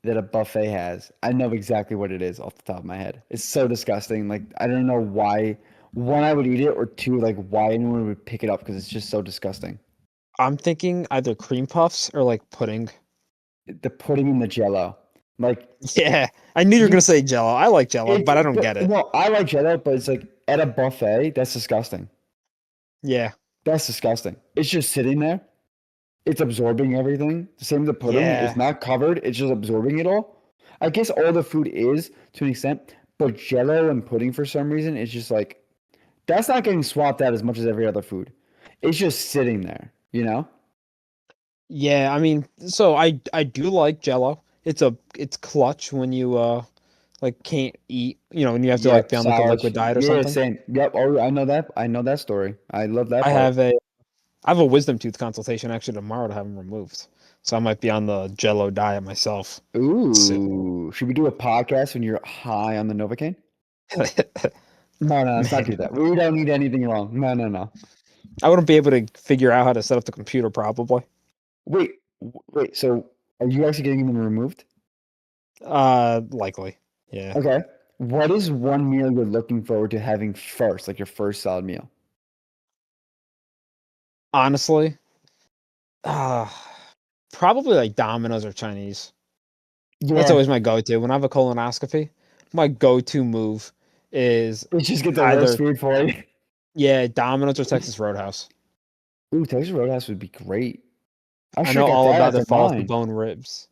that a buffet has? I know exactly what it is off the top of my head. It's so disgusting. Like I don't know why one I would eat it or two like why anyone would pick it up because it's just so disgusting. I'm thinking either cream puffs or like pudding. The pudding in the jello. Like Yeah, I knew you were gonna you say Jello. I like Jello, but I it don't but get it. no, I like jello, but it's like at a buffet, that's disgusting. Yeah, That's disgusting. It's just sitting there. It's absorbing everything. The same with the pudding. It's yeah. not covered. It's just absorbing it all. I guess all the food is to an extent, But Jello and pudding for some reason is just like that's not getting swapped out as much as every other food. It's just sitting there, you know? Yeah, I mean, so I do like Jello. It's clutch when you like can't eat, when you have to like Yep, be on like a solids. liquid diet or Yeah, something. same. Yep. Oh, I know that. I know that story. I love that I part. have a I have a wisdom tooth consultation actually tomorrow to have them removed. So I might be on the Jello diet myself soon. Ooh, should we do a podcast when you're high on the Novocaine? No, no, let's not Man, do that. We don't need anything wrong. No, no, no. I wouldn't be able to figure out how to set up the computer probably. Wait, wait. So, are you actually getting them removed? Likely. Yeah. Okay. What is one meal you're looking forward to having first, like your first solid meal? Honestly, uh probably like Domino's or Chinese. That's Yeah, always my go-to. When I have a colonoscopy, my go-to move is let's just get the worst either, food for you. yeah, Domino's or Texas Roadhouse. Ooh, Texas Roadhouse would be great. I I should know have got all that about as the a fall off the mine. bone ribs.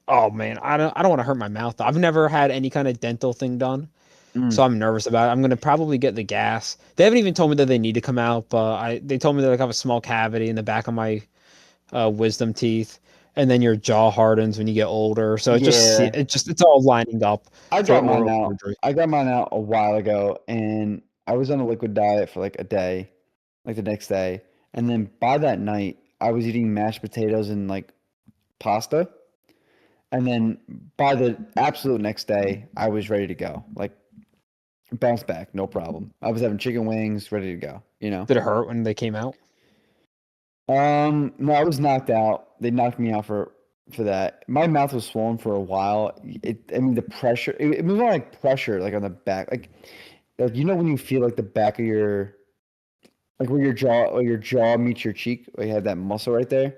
Oh man, I don't want to hurt my mouth though. I've never had any kind of dental thing done, so Mm, I'm nervous about it. I'm gonna probably get the gas. They haven't even told me that they need to come out, but they told me that I have a small cavity in the back of my wisdom teeth, and then your jaw hardens when you get older. So yeah, it's all lining up I for got mine oral out. surgery. I got mine out a while ago, and I was on a liquid diet for like a day, like the next day, and then by that night, I was eating mashed potatoes and like pasta, and then by the absolute next day, I was ready to go, like bounce back, no problem. I was having chicken wings, ready to go, you know. Did it hurt when they came out? No, I was knocked out. They knocked me out for that. My mouth was swollen for a while. I mean, the pressure. It was more like pressure, like on the back, like you know when you feel like the back of your, like where your jaw meets your cheek, where you have that muscle right there.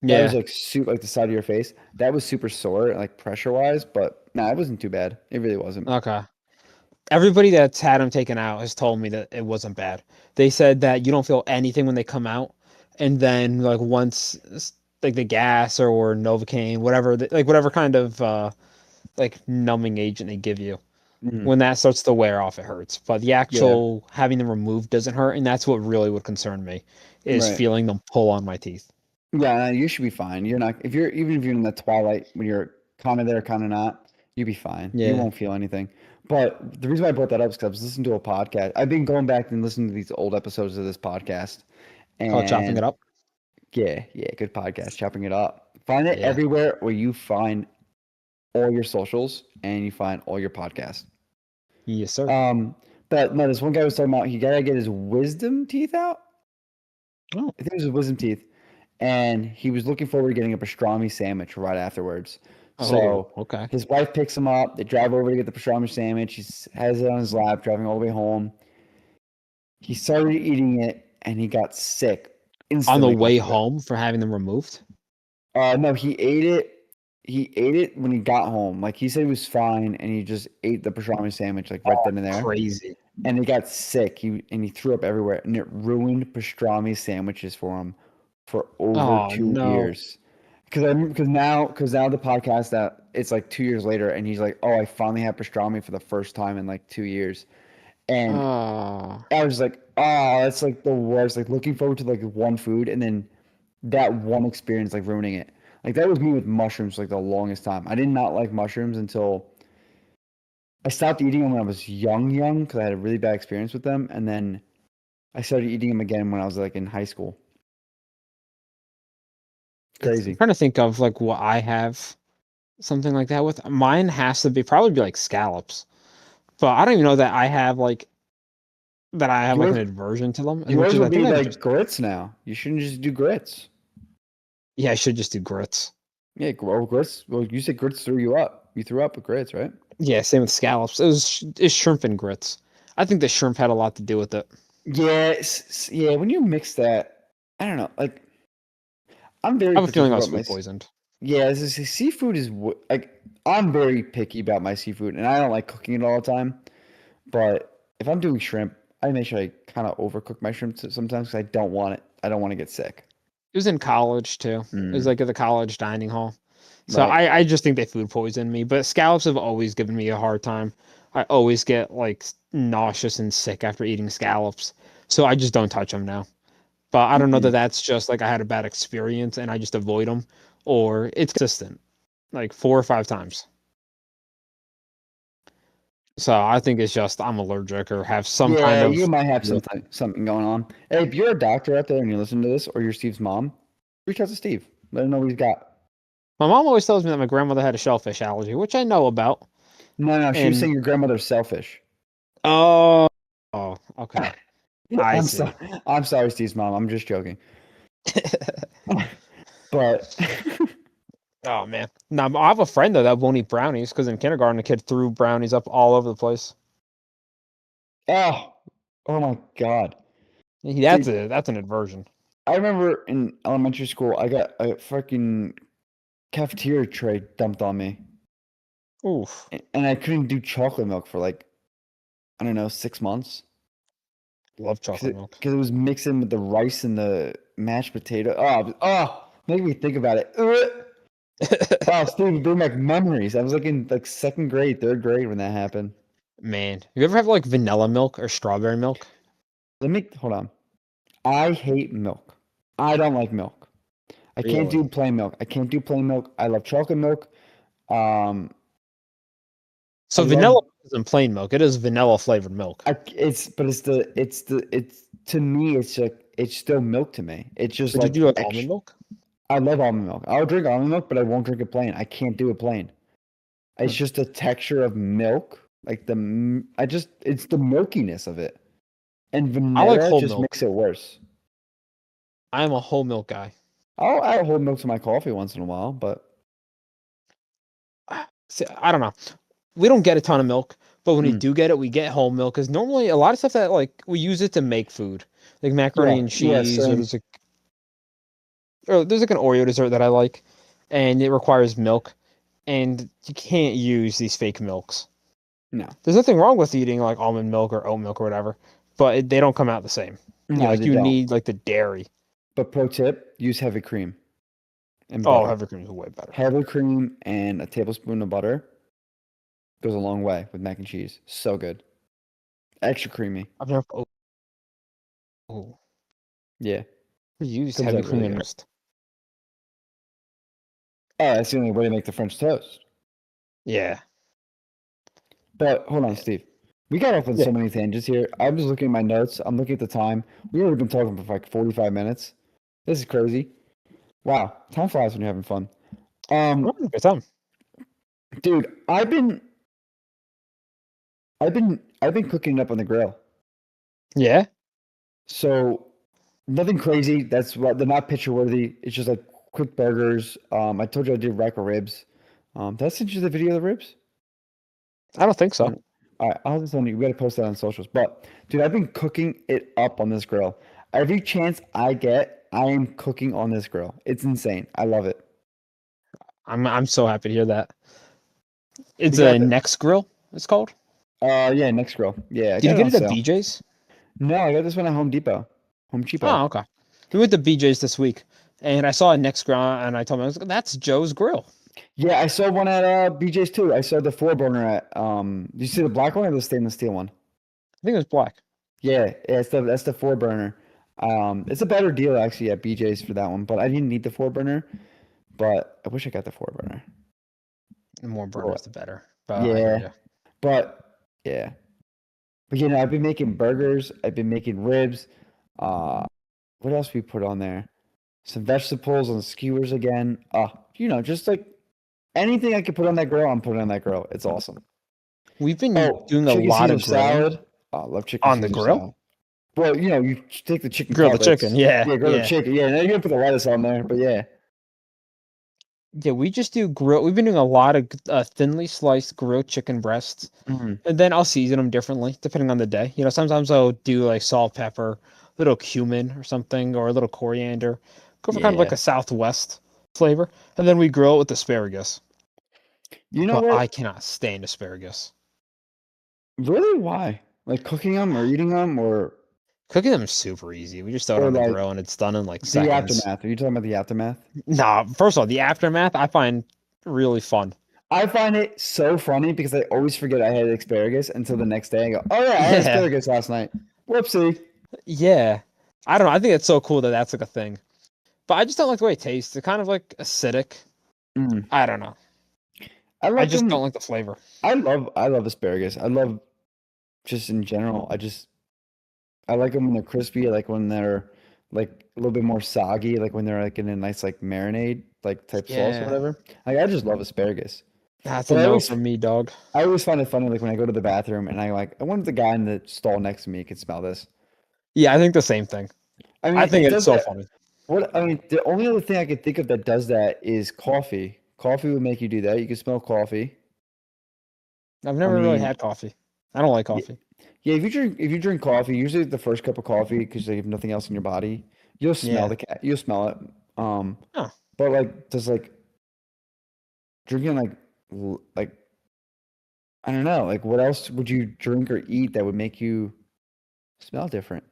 That was Yeah. like like the side of your face. That was super sore, like pressure wise, but nah, it wasn't too bad. It really wasn't. Okay. Everybody that's had them taken out has told me that it wasn't bad. They said that you don't feel anything when they come out, and then like like the gas or Novocaine, whatever, like whatever kind of like numbing agent they give you, Mhm. when that starts to wear off, it hurts. But the Yeah, actual having them removed doesn't hurt, and that's what really would concern me, is right. feeling them pull on my teeth. Yeah, nah, you should be fine. You're not if you're even if you're in the twilight when you're kind of there, kind of not, you'll be fine. You Yeah. won't feel anything. But the reason why I brought that up is because I was listening to a podcast. I've been going back and listening to these old episodes of this podcast, Called chopping it and up. yeah, yeah, good podcast, chopping it up. Find it Yeah. everywhere where you find all your socials and you find all your podcasts. Yes, sir. Um, but no, this one guy was talking about he gotta get his wisdom teeth out. Oh. I think it was his wisdom teeth, and he was looking forward to getting a pastrami sandwich right afterwards. Oh. So Okay. his wife picks him up. They drive over to get the pastrami sandwich. Has it on his lap, driving all the way home. He started eating it, and he got sick On the instantly way off of it. home for having them removed. No, he ate it. He ate it when he got home. Like he said, he was fine, and he just ate the pastrami sandwich like right then and there. Crazy. And he got sick. He threw up everywhere, and it ruined pastrami sandwiches for him for over Oh 2 years. no. Because now the podcast that it's like 2 years later, and he's like, oh, I finally had pastrami for the first time in like 2 years, and Oh. I was like, oh, that's like the worst. Like looking forward to like one food, and then that one experience like ruining it. Like that was me with mushrooms like the longest time. I did not like mushrooms until I stopped eating them when I was young, because I had a really bad experience with them, and then I started eating them again when I was like in high school. I'm Crazy. trying to think of like what I have something like that with. Mine has to be probably be like scallops. But I don't even know that I have like an Yours, aversion to them as much yours as would I think be I like just, grits now. You shouldn't just do grits. yeah, I should just do grits. Yeah, grits. Well, you said grits threw you up. You threw up with grits, right? Yeah, same with scallops. It's shrimp and grits. I think the shrimp had a lot to do with it. Yeah, yeah. When you mix that, I don't know. Like, I'm very I have a feeling I particular was about my. food poisoned. Yeah, seafood is like I'm very picky about my seafood, and I don't like cooking it all the time. But if I'm doing shrimp, I make sure I kind of overcook my shrimp sometimes because I don't want it. I don't want to get sick. It was in college too. It was Mm, like at the college dining hall. So right. I just think they food poisoned me. But scallops have always given me a hard time. I always get like nauseous and sick after eating scallops. So I just don't touch them now. But I don't know that Mm. that's just like I had a bad experience and I just avoid them, or it's consistent, like 4 or 5 times. So I think it's just I'm allergic or have some kind Yeah, you of. might have something going on. Hey, if you're a doctor out there and you're listening to this, or you're Steve's mom, reach out to Steve. Let him know what he's got. My mom always tells me that my grandmother had a shellfish allergy, which I know about. No, no, she was And saying your grandmother's selfish. oh, oh, okay, I I'm see. sorry. I'm sorry, Steve's mom. I'm just joking. But Oh man, now I have a friend though that won't eat brownies because in kindergarten the kid threw brownies up all over the place. oh, oh my God. That's See, that's an aversion. I remember in elementary school, I got a fucking cafeteria tray dumped on me, Oof, and I couldn't do chocolate milk for like, I don't know, 6 months love because chocolate milk. it was mixing with the rice and the mashed potato. Oh, make me think about it. Ugh. Oh, Steve, they're like memories. I was like in like second grade, third grade when that happened. Man, you ever have like vanilla milk or strawberry milk? Let me hold on. I hate milk. I don't like milk. I can't do Really? plain milk. I can't do plain milk. I love chocolate milk. Um, I So vanilla love isn't plain milk; it is vanilla flavored milk. it's to me it's still milk to me. It's just Would you like do like almond extra. milk? I love almond milk. I'll drink almond milk, but I won't drink it plain. I can't do it plain. It's Hmm. just the texture of milk, like it's the milkiness of it, and I like vanilla whole just milk. makes it worse. I am a whole milk guy. I'll add whole milk to my coffee once in a while, but See, I don't know. We don't get a ton of milk, but when we mm, do get it, we get whole milk. Because normally a lot of stuff that like we use it to make food, like macaroni yeah, and yeah, cheese, same. or there's like an Oreo dessert that I like, and it requires milk, and you can't use these fake milks. No, There's nothing wrong with eating like almond milk or oat milk or whatever, but they don't come out the same. no, Like they you don't. need like the dairy. But pro tip: use heavy cream and Oh, butter. heavy cream is way better. Heavy cream and a tablespoon of butter goes a long way with mac and cheese. So good. Extra creamy. I've never oh, Yeah, used comes heavy out cream really in good. most. Oh, that's the only way to make the French toast. Yeah. But hold on, Steve. We got off on Yeah. so many tangents here. I'm just looking at my notes. I'm looking at the time. We've already been talking for like 45 minutes. This is crazy. Wow, time flies when you're having fun. I'm Um, having a good time. dude, I've been cooking it up on the grill. Yeah. So nothing crazy. That's what they're not picture worthy. It's just like quick burgers. I told you I did rack of ribs. Did I send you the video of the ribs? I don't think so. All right, I'll just send you. We got to post that on socials. But dude, I've been cooking it up on this grill. Every chance I get, I am cooking on this grill. It's insane. I love it. I'm so happy to hear that. We It's got a Next Grill, it's called. yeah, next grill. Yeah, I Did got you it get on it at sale. BJ's? No, I got this one at Home Depot. Home Cheapo. Oh, okay. We went to BJ's this week, and I saw a Next Grill, and I told him, I was like, that's Joe's Grill. Yeah, I saw one at BJ's too. I saw the four burner at did you see the black one or the stainless steel one? I think it was black. Yeah, that's the four burner. It's a better deal actually at BJ's for that one, but I didn't need the four burner. But I wish I got the four burner. The more Well, burners, the better. But I hear yeah, you. but yeah, but I've been making burgers. I've been making ribs. Uh, what else we put on there? Some vegetables on skewers again. Just like anything I could put on that grill, I'm putting on that grill. It's awesome. We've been Oh, doing a chicken lot Caesar of grilling salad. Oh, I love chicken on the Caesar grill. salad. Well, you take the chicken Grill the chicken. cutlets. Yeah, Yeah, grill the yeah. chicken. Yeah, now you're gonna put the lettuce on there, but yeah. Yeah, we just do grill. We've been doing a lot of thinly sliced grilled chicken breasts, Mhm. and then I'll season them differently depending on the day. Sometimes I'll do like salt, pepper, little cumin or something, or a little coriander. Go for kind of like Yeah. a Southwest flavor, and then we grill it with asparagus. You know But I what? cannot stand asparagus. Really? Why? Like cooking them or eating them Cooking them is super easy. We just throw it or on the like grill and it's done in like the seconds. aftermath? Are you talking about the aftermath? Nah, first of all, the aftermath I find really fun. I find it so funny because I always forget I had asparagus until the next day. I go, oh yeah, I had Yeah, asparagus last night. Whoopsie. yeah. I don't know. I think it's so cool that that's like a thing. But I just don't like the way it tastes. It's kind of like acidic. Mm. I don't know. I I like just them. don't like the flavor. I love asparagus. I love just in general. I like them when they're crispy. I like when they're like a little bit more soggy. Like when they're like in a nice like marinade like type sauce or Yeah, whatever. Like I just love asparagus. that's a But no from me, dog. I always find it funny like when I go to the bathroom and I wonder if the guy in the stall next to me can smell this. Yeah, I think the same thing. I I mean, think it it's does so that. funny. What I mean, the only other thing I could think of that does that is coffee. Coffee would make you do that. You can smell coffee. I've I never really mean, had coffee. I don't like yeah, coffee. yeah. If you drink coffee, usually the first cup of coffee because you have nothing else in your body, you'll smell Yeah. the cat. You'll smell it. Um, Oh, but like, does like drinking like I don't know. Like, what else would you drink or eat that would make you smell different?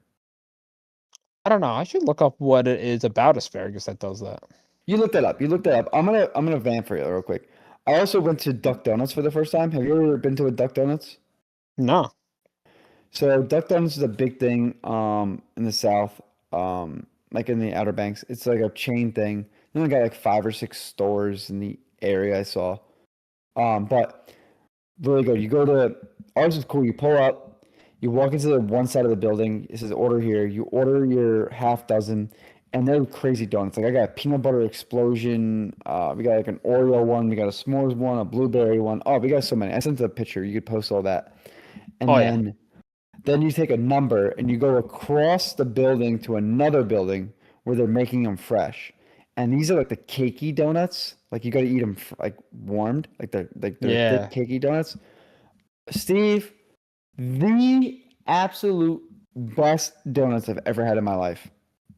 I don't know. I should look up what it is about asparagus that does that. You look that up. You look that up. I'm gonna vamp for you real quick. I also went to Duck Donuts for the first time. Have you ever been to a Duck Donuts? No. So Duck Donuts is a big thing in the South, like in the Outer Banks. It's like a chain thing. They only got like 5 or 6 stores in the area I saw. But really good. You go to ours is cool. You pull up, you walk into the one side of the building. It says order here. You order your half dozen, and they're crazy donuts. Like I got a peanut butter explosion. We got like an Oreo one. We got a s'mores one, a blueberry one. Oh, we got so many. I sent a picture. You could post all that. And Oh yeah. then you take a number and you go across the building to another building where they're making them fresh. And these are like the cakey donuts. Like you got to eat them like warmed, like they're thick Yeah. cakey donuts. Steve, the absolute best donuts I've ever had in my life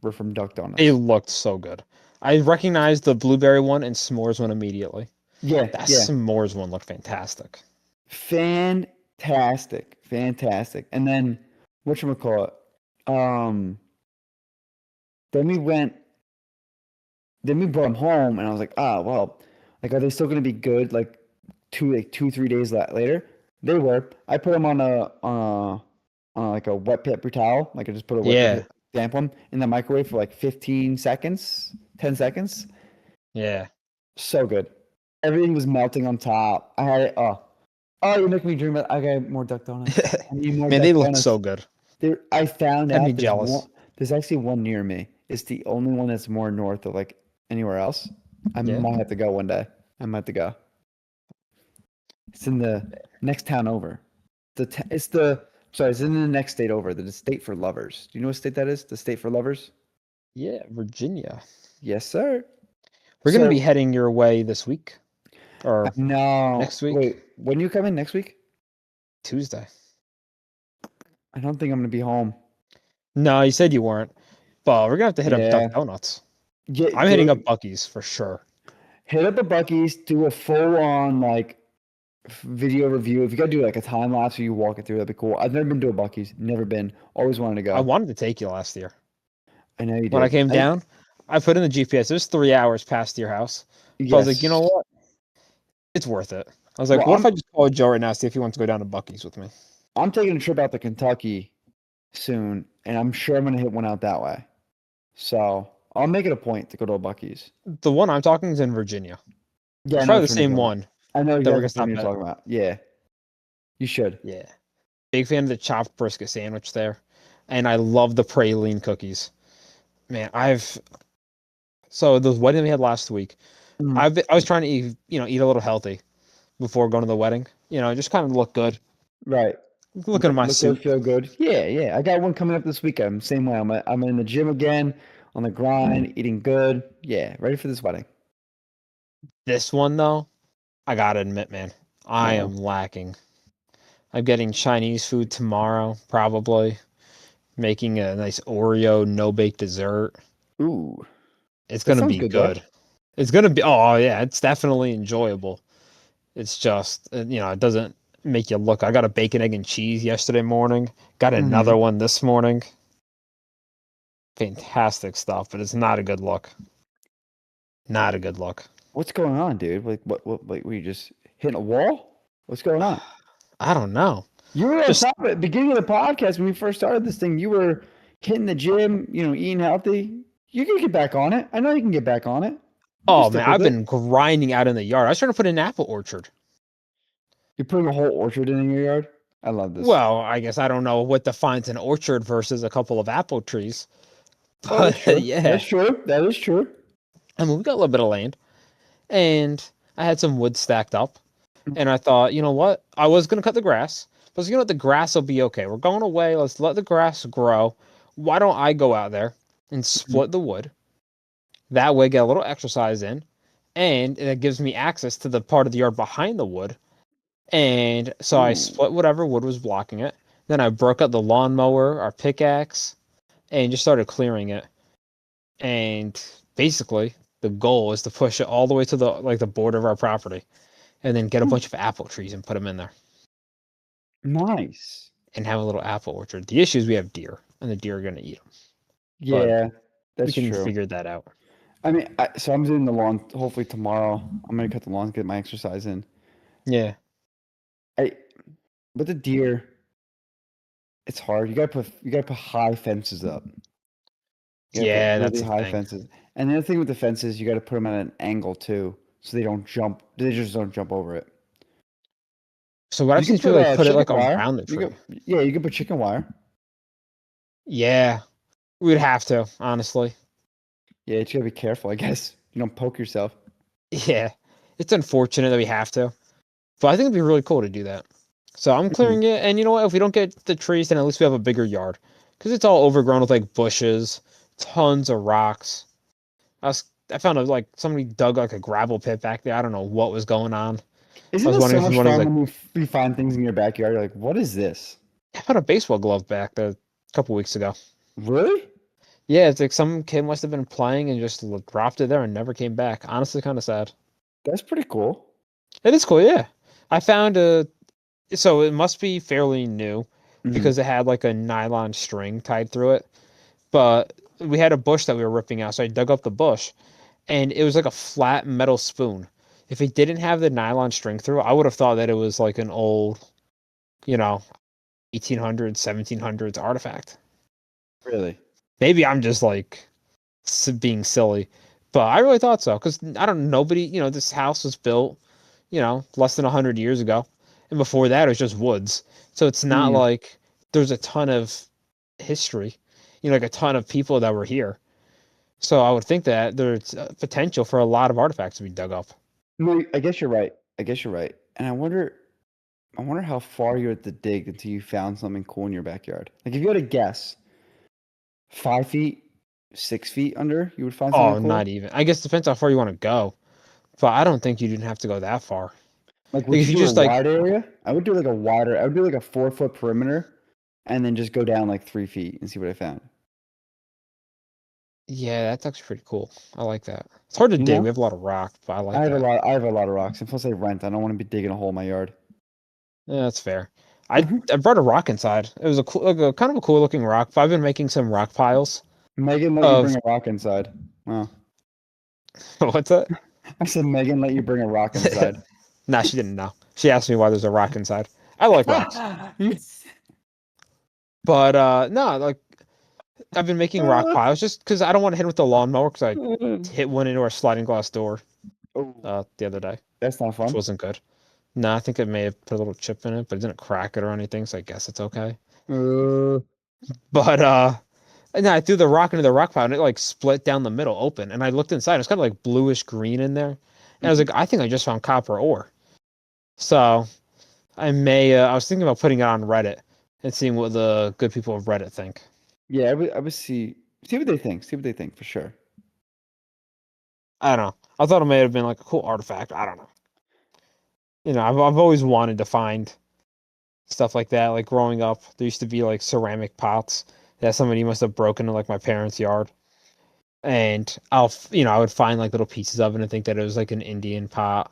were from Duck It Donuts. looked so good. I recognized the blueberry one and s'mores one immediately. Yeah, That yeah. s'mores one looked fantastic. Fantastic. Fantastic. And then whatchamacallit? Um, then we went then we brought them home and I was like, ah, well, like are they still gonna be good like 2, 3 days later? They were. I put them on like a wet paper towel. Like I just put a wet paper Yeah. damp one in the microwave for like 15 seconds, 10 seconds. Yeah. So good. Everything was melting on top. I had it. Oh, you're making me dream about. I got more duck donuts. I need more Man, they duck looked donuts. so good. I found Had me out there's one. jealous. There's actually one near me. It's the only one that's more north of like anywhere else. I Yeah. might have to go one day. I might have to go. It's in the next town over. It's the sorry. It's in the next state over. The state for lovers. Do you know what state that is? The state for lovers. Yeah, Virginia. Yes, sir. We're gonna So be heading your way this week or no. next week, Wait. When you come in next week? Tuesday. I don't think I'm gonna be home. No, you said you weren't. But we're gonna have to hit up Duck Yeah. Donuts. Get I'm hitting up dude. Bucky's for sure. Hit up the Bucky's. Do a full on like video review. If you gotta do like a time lapse or you walk it through, that'd be cool. I've never been to a Bucky's. Never been. Always wanted to I go. wanted to take you last year. I know you When I did. came down, I put in the GPS. It was 3 hours past your house. But I was like, you know Yes. what? It's worth it. I was like, Well, what if I just call Joe right now, see if he wants to go down to Bucky's with me? I'm taking a trip out to Kentucky soon, and I'm sure I'm gonna hit one out that way. So I'll make it a point to go to a Bucky's. The one I'm talking is in Virginia. Yeah, I It's know probably the which one you're same talking about. one I know that we're exactly gonna which one stop you're at. talking about. Yeah, you should. Yeah. Big fan of the chopped brisket sandwich there. And I love the praline cookies. Man, so the wedding we had last week, Mm, I was trying to eat a little healthy before going to the wedding. Just kind of look good. right. Look at my Look good, suit. feel good. Yeah, yeah. I got one coming up this weekend. Same way. I'm in the gym again, on the grind, eating good. Yeah, ready for this wedding. This one though, I gotta admit, man, I Uh-oh. am lacking. I'm getting Chinese food tomorrow, probably. Making a nice Oreo no bake dessert. Ooh, It's that gonna sounds be good though. good. It's gonna be oh yeah, it's definitely enjoyable. It's just it doesn't make you look. I got a bacon, egg, and cheese yesterday morning. Got Hmm. another one this morning. Fantastic stuff, but it's not a good look. Not a good look. What's going on, dude? Like, what, were you just? Hitting a wall? What's going on? I don't know. You were on Just top of it. Beginning of the podcast when we first started this thing. You were hitting the gym. Eating healthy. You can get back on it. I know you can get back on it. You can oh stick man, with I've it. been grinding out in the yard. I was trying to put an apple orchard. You're putting a whole orchard in your yard. I love this. Well, I guess I don't know what defines an orchard versus a couple of apple trees. Oh, that's But true. yeah, That's true. That is true. I mean, we got a little bit of land, and I had some wood stacked up, Mm. and I thought, you know what? I was gonna cut the grass, but you know what? The grass will be okay. We're going away. Let's let the grass grow. Why don't I go out there and split the wood? That way, get a little exercise in, and it gives me access to the part of the yard behind the wood. And so I Ooh. split whatever wood was blocking it. Then I broke up the lawnmower, our pickaxe, and just started clearing it. And basically, the goal is to push it all the way to the border of our property, and then get a bunch of apple trees and put them in there, Nice. and have a little apple orchard. The issue is we have deer, and the deer are gonna eat them. But Yeah, we that's can true. figure that out. I mean, so I'm doing the lawn. Hopefully tomorrow, I'm gonna cut the lawn, get my exercise in. Yeah. I, but the deer, it's hard. You gotta put high fences up. You gotta put Yeah, that's really the high thing. fences. And the other thing with the fences, you gotta put them at an angle too, so they don't jump. They just don't jump over it. So what You I've seen can is people put like put it chicken like wire. around the You tree. can, yeah, you can put chicken wire. Yeah, we'd have to, honestly. Yeah, you gotta be careful, I guess. You don't poke yourself. Yeah, it's unfortunate that we have to, but I think it'd be really cool to do that. So I'm Mhm. clearing it, and you know what? If we don't get the trees, then at least we have a bigger yard, because it's all overgrown with like bushes, tons of rocks. I found a, like somebody dug like a gravel pit back there. I don't know what was going on. I Isn't was this wondering so if it was much one of these fun like when you find things in your backyard? You're like, what is this? I found a baseball glove back there a couple weeks ago. Really? Yeah, it's like some kid must have been playing and just dropped it there and never came back. Honestly, kind of sad. That's pretty cool. It is cool, yeah. I found a so it must be fairly new Hmm. because it had like a nylon string tied through it. But we had a bush that we were ripping out, so I dug up the bush and it was like a flat metal spoon. If it didn't have the nylon string through, I would have thought that it was like an old, you know, 1800s, 1700s artifact. Really? Maybe I'm just like being silly, but I really thought so because I don't. Nobody, this house was built, less than 100 years ago, and before that it was just woods. So it's not Mm. like there's a ton of history, like a ton of people that were here. So I would think that there's potential for a lot of artifacts to be dug up. No, I guess you're right. I guess you're right. And I wonder how far you had to dig until you found something cool in your backyard. Like if you had to guess, 5 feet, 6 feet under, you would find something Oh, not cool. even. I guess depends how far you want to go, but I don't think you didn't have to go that far. Like, Like would if you you do a just like, wide area? I would do like a wider. I would do like a 4 foot perimeter, and then just go down like 3 feet and see what I found. yeah, that's actually pretty cool. I like that. It's hard to You dig. know, We have a lot of rock, but I I like have a that. lot. I have a lot of rocks, and plus I rent. I don't want to be digging a hole in my yard. Yeah, that's fair. I brought a rock inside. It was a cool, like a kind of a cool looking rock. But I've been making some rock piles Megan let you bring of a rock inside. Wow. what's that? I said Megan let you bring a rock inside. Nah, she didn't know. She asked me why there's a rock inside. I like rocks, Yes. but no, like I've been making rock piles just because I don't want to hit it with the lawnmower because I hit one into our sliding glass door Oh, the other day, that's not which fun. wasn't good. No, I think it may have put a little chip in it, but it didn't crack it or anything, so I guess it's okay. Uh, But and then I threw the rock into the rock pile and it like split down the middle open. And I looked inside, it was kind of like bluish green in there. And I was like, I think I just found copper ore. So I was thinking about putting it on Reddit and seeing what the good people of Reddit think. yeah, I would see what they think. See what they think for sure. I don't know. I thought it may have been like a cool artifact. I don't know. I've always wanted to find stuff like that. Like growing up, there used to be like ceramic pots that somebody must have broken in like my parents' yard. And I would find like little pieces of it and think that it was like an Indian pot.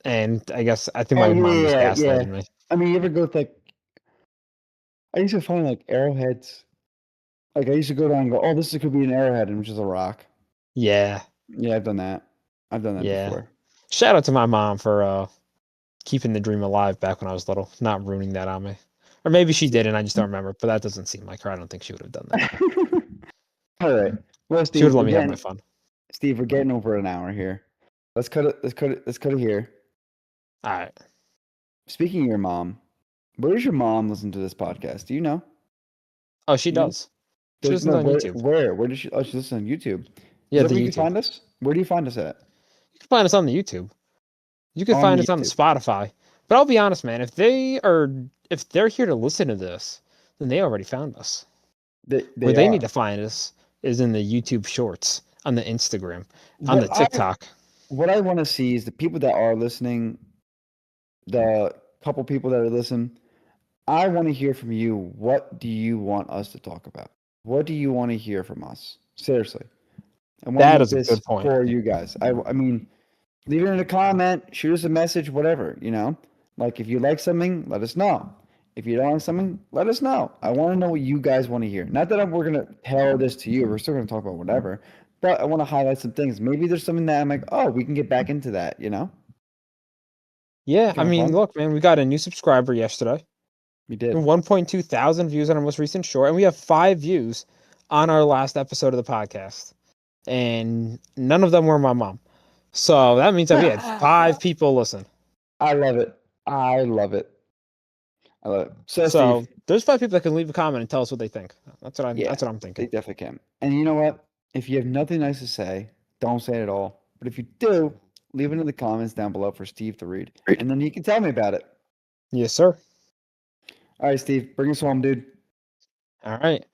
And I think Oh my yeah, mom just yeah, yeah. gaslighted me. I mean, you ever go with like? I used to find like arrowheads. Like I used to go down and go, oh, this could be an arrowhead, and which is a rock. Yeah, Yeah, I've done that. I've done that yeah. before. Shout out to my mom for keeping the dream alive back when I was little, not ruining that on me. Or maybe she did, and I just don't remember. But that doesn't seem like her. I don't think she would have done that. All right. Well, She would Steve, have let me have my fun. Steve, we're getting over an hour here. Let's cut it. Let's cut it here. All right. Speaking of your mom, where does your mom listen to this podcast? Do you know? Oh, she You know? does. She listens on YouTube. Where does she? Oh, she listens on YouTube. Yeah, Is that the where you YouTube. can find us? Where do you find us at? You can find us on the YouTube. You can On find us on the YouTube. Spotify. But I'll be honest, man. If they're here to listen to this, then they already found us. Where they need to find us is in the YouTube Shorts, on the Instagram, on the TikTok. What I want to see is the people that are listening, the couple people that are listening. I want to hear from you. What do you want us to talk about? What do you want to hear from us? Seriously. I want to That make is a this good point. for you guys. I mean, leave it in a comment, shoot us a message, whatever, you know? Like, if you like something, let us know. If you don't like something, let us know. I want to know what you guys want to hear. Not that we're going to tell this to you. We're still going to talk about whatever. But I want to highlight some things. Maybe there's something that I'm like, oh, we can get back into that, you know? Yeah, I Kinda mean, fun. look, man, we got a new subscriber yesterday. We did. 1.2 thousand views on our most recent short, and we have 5 views on our last episode of the podcast. And none of them were my mom. So that means that we had 5 people listen. I love it. I love it. I love it. So Steve, there's 5 people that can leave a comment and tell us what they think. That's what I'm they thinking. definitely can. And you know what? If you have nothing nice to say, don't say it at all. But if you do, leave it in the comments down below for Steve to read. And then you can tell me about it. Yes, sir. All right, Steve, bring us home, dude. All right.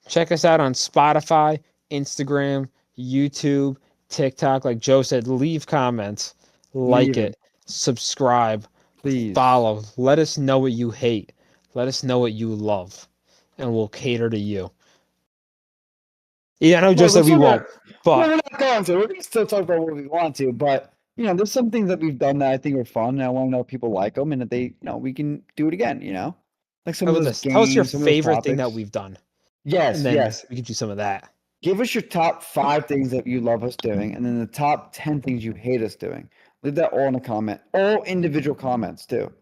Check us out on Spotify, Instagram, YouTube, TikTok. Like Joe said, leave comments, like it, subscribe, please, follow. Let us know what you hate. Let us know what you love, and we'll cater to you. Yeah, I know Joe said we won't, but we're not going to. We're going to still talk about what we want to, but you know, there's some things that we've done that I think are fun, and I want to know if people like them, and that they, you know, we can do it again. You know, like some how of about those this? Tell us your games, some of those favorite thing that topics. we've done, Yes, and then yes. we can do some of that. Give us your top 5 things that you love us doing, and then the top 10 things you hate us doing. Leave that all in a comment, all individual comments too.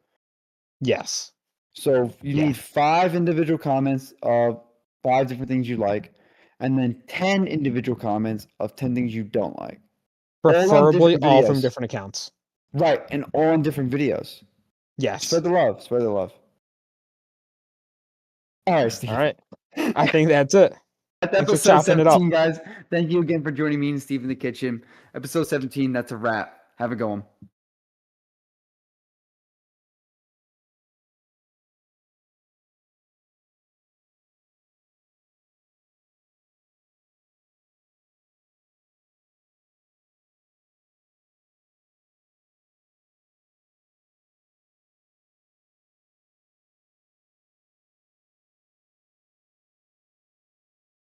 Yes. So you need 5 individual comments of 5 different things you like, and then 10 individual comments of 10 things you don't like. Preferably all from different accounts. Right, and all in different videos. Yes. Spread the love. Spread the love. All right, Steve. All right. I think that's it. That's episode 17, guys. Thank you again for joining me and Steve in the kitchen. Episode 17, that's a wrap. Have a good one.